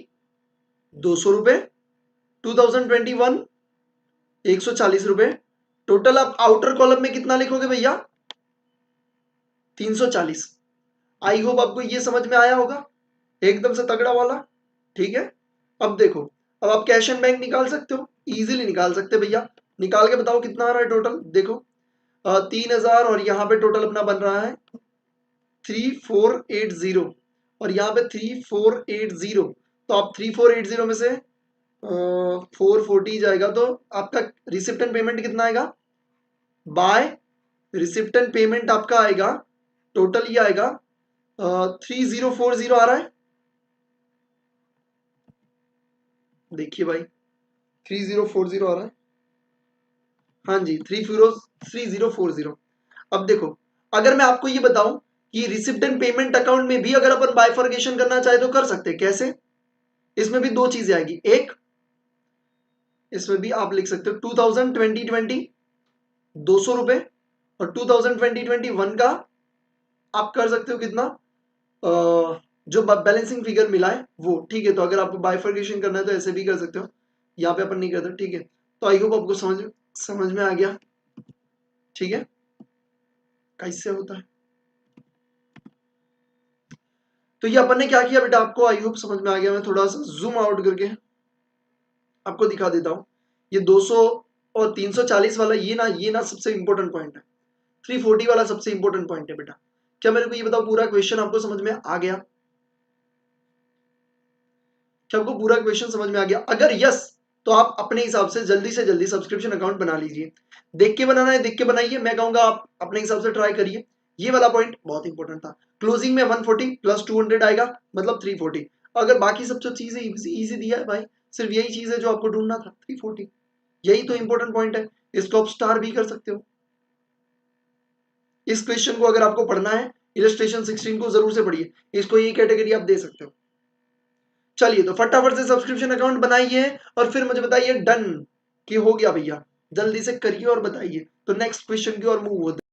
200 रुपए, 2021 140 रुपए, टोटल आप आउटर कॉलम में कितना लिखोगे भैया 340। आई होप आपको ये समझ में आया होगा, एकदम से तगड़ा वाला, ठीक है। अब देखो, अब आप कैश एंड बैंक निकाल सकते हो, इजीली निकाल सकते हो भैया, निकाल के बताओ कितना आ रहा है टोटल, देखो 3000 और यहाँ पे टोटल अपना बन रहा है 3480 और यहाँ पे 3480, तो आप 3480 में से 440 जाएगा, तो आपका रिसिप्ट एंड पेमेंट कितना आएगा, बाय रिसिप्ट एंड पेमेंट आपका आएगा, टोटल ये आएगा 3040 आ रहा है, देखिए भाई 3040 आ रहा है, हाँ जी 3040। अब देखो अगर मैं आपको ये बताऊं कि रिसिप्ट एंड पेमेंट अकाउंट में भी अगर अपन बाइफर्केशन करना चाहे तो कर सकते हैं, कैसे, इसमें भी दो चीजें आएगी, एक इसमें भी आप लिख सकते हो 2020 200 रुपए और 2020-21 का आप कर सकते हो कितना, जो बैलेंसिंग फिगर मिला है वो, ठीक है। तो अगर आपको बाइफर्केशन करना है तो ऐसे भी कर सकते हो, यहाँ पे अपन नहीं करते, ठीक है। तो आई होप आपको समझ समझ में आ गया, ठीक है, कैसे होता है। तो ये अपन ने क्या किया बेटा, आपको आई होप समझ में आ गया। मैं थोड़ा सा जूम आउट करके आपको दिखा देता हूँ। ये 200 और 340 वाला ये ना सबसे इंपॉर्टेंट पॉइंट है। 340 वाला सबसे इंपॉर्टेंट पॉइंट है बेटा। क्या मेरे को ये बताओ, पूरा क्वेश्चन आपको समझ में आ गया? क्या आपको पूरा क्वेश्चन समझ में आ गया? अगर यस, तो आप अपने हिसाब से जल्दी सब्सक्रिप्शन अकाउंट बना लीजिए। देख के बनाना है, देख के बनाइए। मैं कहूंगा आप अपने हिसाब से ट्राई करिए। ये वाला पॉइंट बहुत इंपॉर्टेंट था। क्लोजिंग में 140 प्लस 200 आएगा, मतलब 340। अगर बाकी सब चीजें इजी दिया है भाई, सिर्फ यही चीज है जो आपको ढूंढना था, 340। यही तो इंपॉर्टेंट पॉइंट है। इसको आप स्टार भी कर सकते हो। इस क्वेश्चन को अगर आपको पढ़ना है, इलस्ट्रेशन 16 को जरूर से पढ़िए। इसको ये कैटेगरी आप दे सकते हो। चलिए तो फटाफट से सब्सक्रिप्शन अकाउंट बनाइए और फिर मुझे बताइए डन कि हो गया भैया। जल्दी से करिए और बताइए। तो नेक्स्ट क्वेश्चन की ओर मूव होते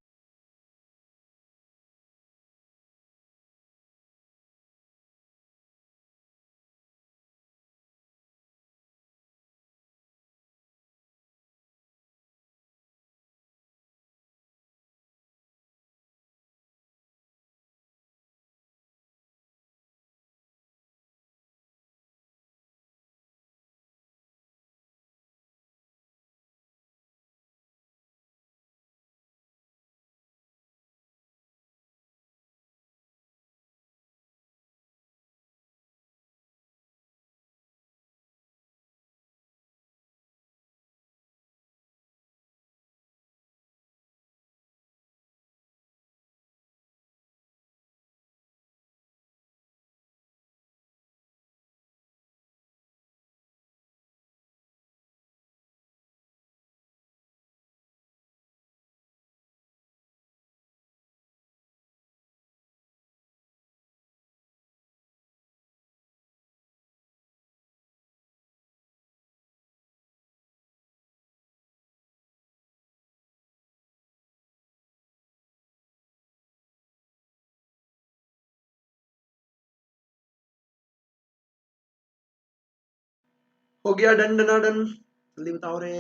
हो गया डन डना डन। जल्दी बताओ रे।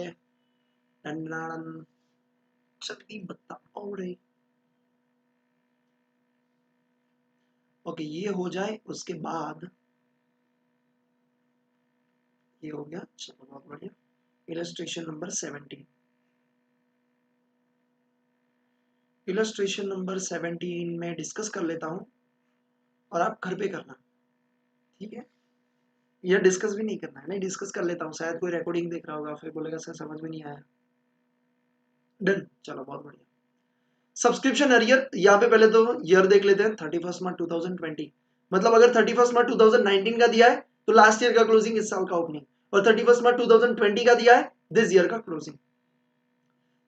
डन डना डन। जल्दी बताओ रे। ओके, ये हो जाए उसके बाद ये हो गया। चलो बहुत बढ़िया। Illustration number 17। इलस्ट्रेशन नंबर 17 में डिस्कस कर लेता हूं और आप घर पे करना, ठीक है? या डिस्कस भी नहीं करना है? नहीं, डिस्कस कर लेता हूँ, शायद कोई रिकॉर्डिंग देख रहा होगा फिर बोलेगा सर समझ में नहीं आया। डन, चलो बहुत बढ़िया। सब्सक्रिप्शन अरियर, यहाँ पे पहले तो ईयर देख लेते हैं, 31 मार्च 2020। मतलब अगर 31 मार्च 2019 का दिया है तो लास्ट ईयर का क्लोजिंग इस साल का ओपनिंग, और 31 मार्च 2020 का दिया है दिस ईयर का क्लोजिंग।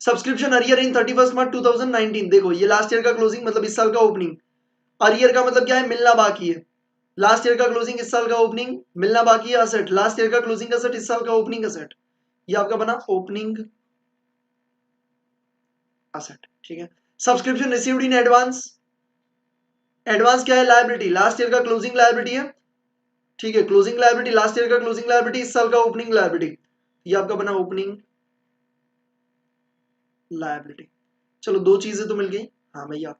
सब्सक्रिप्शन अरियर इन 31 मार्च 2019, देखो ये लास्ट ईयर का क्लोजिंग मतलब इस साल का ओपनिंग। अरियर का मतलब क्या है? मिलना बाकी है। लास्ट ईयर का क्लोजिंग इस साल का ओपनिंग, मिलना बाकी है असेट। लास्ट ईयर का क्लोजिंग असेट इस साल का ओपनिंग असेट। ये आपका बना ओपनिंग असेट, ठीक है? Subscription received in advance, advance क्या है? लायबिलिटी, लास्ट ईयर का क्लोजिंग लायबिलिटी है, ठीक है? क्लोजिंग लायबिलिटी, लास्ट ईयर का क्लोजिंग लायबिलिटी, इस साल का ओपनिंग लायबिलिटी। ये आपका बना ओपनिंग लायबिलिटी। चलो दो चीजें तो मिल गई। हाँ भैया,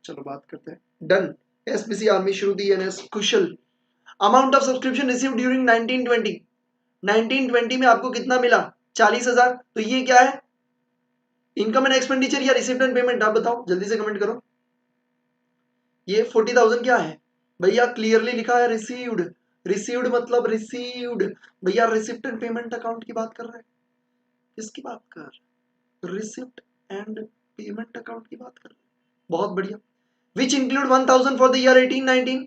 चलो बात करते हैं। Done. SPC army Shruti NS Kusal. Amount of subscription receive during 1920, 1920 में आपको कितना मिला? 40,000। तो ये क्या है? इनकम एंड एक्सपेंडिचर या रिसिप्ट एंड पेमेंट? आप बताओ, जल्दी से कमेंट करो। ये 40,000 क्या है भैया? क्लियरली लिखा है रिसीव्ड। रिसीव्ड मतलब रिसीव्ड भैया, रिसिप्ट एंड पेमेंट अकाउंट की बात कर रहे हैं। किसकी बात कर? रिसिप्ट एंड पेमेंट अकाउंट की बात कर रहे हैं। बहुत बढ़िया। Which include 1000 for the year 1819,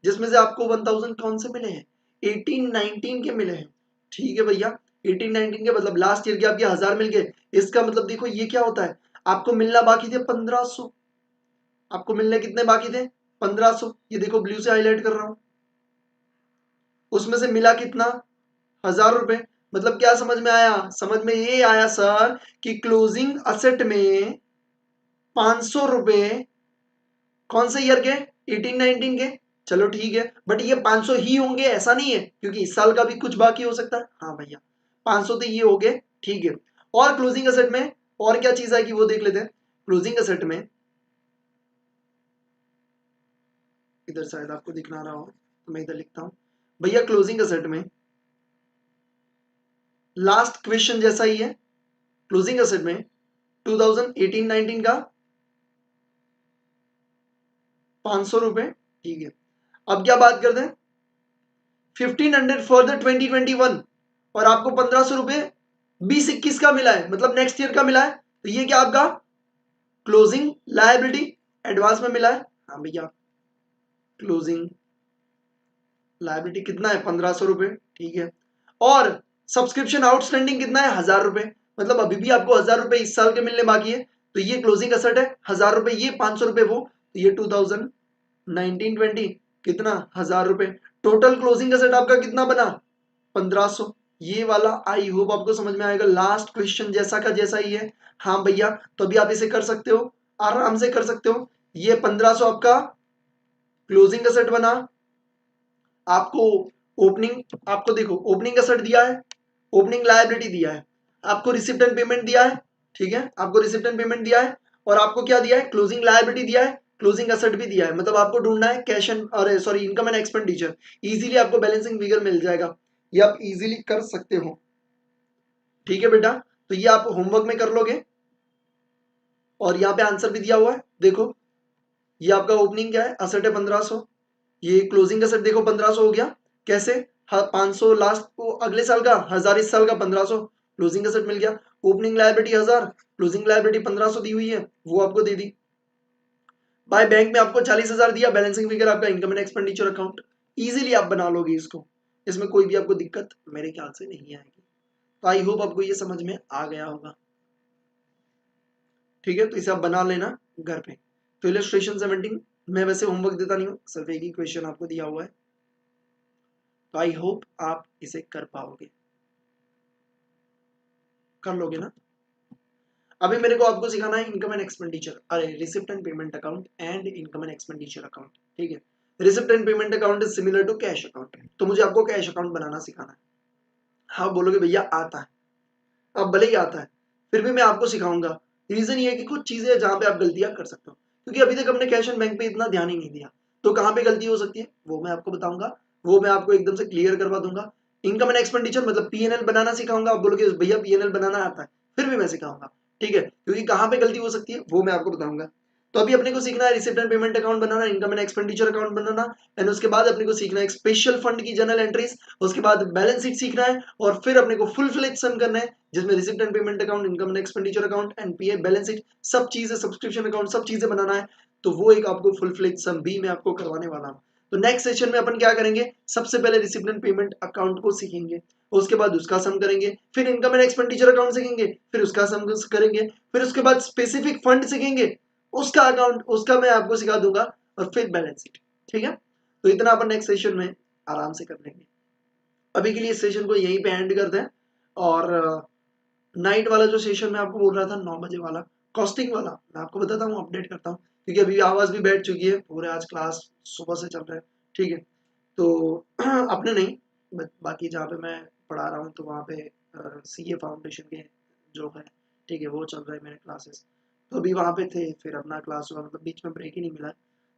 जिसमें से आपको 1000 कौन से मिले हैं? 1819 के मिले हैं, ठीक है भैया? 1819 के मतलब लास्ट ईयर के आपके 1000 मिल गए। इसका मतलब देखो ये क्या होता है, आपको मिलना बाकी थे 1500। आपको मिलने कितने बाकी थे? 1500। ये देखो ब्लू से हाईलाइट कर रहा हूं। उसमें से मिला कितना? 1000 रुपए। मतलब क्या समझ में आया? समझ में ये आया सर कि क्लोजिंग असेट में 500 रुपए कौन से ईयर के? 1819 के। चलो ठीक है, बट ये 500 ही होंगे ऐसा नहीं है, क्योंकि इस साल का भी कुछ बाकी हो सकता है। हाँ भैया, 500 तो ये हो गए, ठीक है। और क्लोजिंग असेट में और क्या चीज है कि वो देख लेते हैं। क्लोजिंग असेट में इधर शायद आपको दिखना रहा हो तो मैं इधर लिखता हूं भैया। क्लोजिंग एसेट में लास्ट क्वेश्चन जैसा ही है, क्लोजिंग एसेट में 2018-19 का 500 रुपए, ठीक है। अब क्या बात करते हैं 1500 फॉर द 2021 और आपको 1500 रुपए 2021 का मिला है, मतलब नेक्स्ट ईयर का मिला है, तो ये क्या आपका क्लोजिंग लायबिलिटी एडवांस में मिला है। हाँ भैया, क्लोजिंग लायबिलिटी कितना है 1500 रुपए, ठीक है। और सब्सक्रिप्शन आउटस्टैंडिंग कितना है 1000 रुपए, मतलब अभी भी आपको 1000 रुपए इस साल के मिलने बाकी है, तो ये क्लोजिंग एसेट है 1000 रुपए, ये 500 रुपए वो, तो ये 2019-20 कितना 1000 रुपए। टोटल क्लोजिंग एसेट आपका कितना बना 1500। ये वाला आई होप आपको समझ में आएगा, लास्ट क्वेश्चन जैसा का जैसा ही है। हाँ भैया, तो अभी आप इसे कर सकते हो, आराम से कर सकते हो। ये 1500 आपका क्लोजिंग एसेट बना। आपको ओपनिंग, आपको देखो ओपनिंग एसेट दिया है, ओपनिंग लायबिलिटी दिया है, आपको रिसिप्ट एंड पेमेंट दिया है, ठीक है, आपको रिसिप्ट एंड पेमेंट दिया है, और आपको क्या दिया है क्लोजिंग लायबिलिटी दिया है, क्लोजिंग एसेट भी दिया है। मतलब आपको ढूंढना है कैश एंड, अरे sorry, income and expenditure. Easily आपको बैलेंसिंग फिगर मिल जाएगा, ये आप इजीली कर सकते हो, ठीक है बेटा। तो ये आप होमवर्क में कर लोगे, और यहाँ पे आंसर भी दिया हुआ है देखो। ये आपका ओपनिंग क्या है, असेट है 1500, ये क्लोजिंग एसेट देखो 1500 हो गया, कैसे 500 लास्ट को अगले साल का, 1000 इस साल का, 1500 क्लोजिंग एसेट मिल गया। ओपनिंग लायबिलिटी 1000, क्लोजिंग लायबिलिटी 1500 दी हुई है, वो आपको दे दी। बाय बैंक में आपको 40,000 दिया, बैलेंसिंग फिगर आपका income and expenditure account. Easily आप बना लोगे इसको, इसमें कोई भी आपको दिक्कत मेरे ख्याल से नहीं आएगी। तो आई होप आपको ये समझ में आ गया होगा, ठीक है। तो इसे आप बना लेना घर पे। तो इलस्ट्रेशन 17 मैं वैसे होमवर्क देता नहीं हूँ, सिर्फ एक ही क्वेश्चन आपको दिया हुआ है, तो आई होप आप इसे कर पाओगे, कर लोगे ना। अभी मेरे को आपको सिखाना है इनकम एंड एक्सपेंडिचर, अरे receipt and payment account and income and expenditure account, ठीक है। Receipt and payment account is similar to cash account, तो मुझे आपको कैश अकाउंट बनाना सिखाना है। हाँ बोलोगे भैया आता है, अब भले ही आता है, फिर भी मैं आपको सिखाऊंगा। रीजन ये है कि कुछ चीजें जहां पे आप गलतियां कर सकते हो, क्योंकि अभी तक हमने कैश एंड बैंक पे इतना ध्यान ही नहीं दिया, तो कहां पे गलती हो सकती है वो मैं आपको बताऊंगा, वो मैं आपको एकदम से क्लियर करवा दूंगा। इनकम एंड एक्सपेंडिचर मतलब पीएनएल बनाना सिखाऊंगा, आप बोलोगे भैया पीएनएल बनाना आता है, फिर भी मैं सिखाऊंगा, ठीक है, क्योंकि कहां पे गलती हो सकती है वो मैं आपको बताऊंगा। तो अभी अपने को सीखना है receipt and payment account banana, income and expenditure account banana, and उसके बाद अपने को सीखना है स्पेशल फंड की जर्नल एंट्रीज, उसके बाद बैलेंस शीट सीखना है, और फिर अपने को फुल फ्लेज सम करना है, जिसमें receipt and payment account, income and expenditure account, NPA, balance sheet, सब चीजें, सब्सक्रिप्शन अकाउंट, सब चीजें बनाना है। तो वो एक आपको फुल फ्लेज सम भी मैं आपको करवाने वाला हूँ। तो नेक्स्ट सेशन में अपन क्या करेंगे, सबसे पहले रिसिप्ट एंड पेमेंट अकाउंट को सीखेंगे, उसके बाद उसका सम करेंगे, फिर इनकम एंड एक्सपेंडिचर अकाउंट सीखेंगे, फिर उसका सम करेंगे, फिर उसके बाद स्पेसिफिक फंड सीखेंगे, उसका अकाउंट, उसका मैं आपको सिखा दूंगा, और फिर बैलेंस शीट, ठीक है। तो इतना अपन नेक्स्ट सेशन में आराम से कर लेंगे। अभी के लिए इस सेशन को यहीं पे एंड करते हैं, और नाइट वाला जो सेशन मैं आपको बोल रहा था 9 बजे वाला कॉस्टिंग वाला, मैं आपको बताता हूँ, अपडेट करता हूँ, क्योंकि अभी आवाज भी बैठ चुकी है, पूरे आज क्लास सुबह से चल रहा है, ठीक है। तो अपने नहीं, बाकी जहाँ पे मैं पढ़ा रहा हूँ तो वहाँ पे सीए फाउंडेशन के जो है, ठीक है, वो चल रहा है मेरे क्लासेस, तो अभी वहाँ पे थे, फिर अपना क्लास हुआ, मतलब बीच में ब्रेक ही नहीं मिला।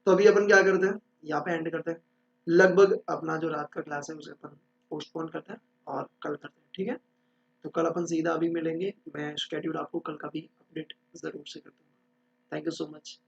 तो अभी अपन क्या करते हैं, यहाँ पे एंड करते हैं, लगभग अपना जो रात का क्लास है उसे अपन पोस्टपोन करते हैं और कल करते हैं, ठीक है। तो कल अपन सीधा अभी मिलेंगे, मैं शेड्यूल आपको कल का भी अपडेट ज़रूर से कर दूंगा। Thank you so much.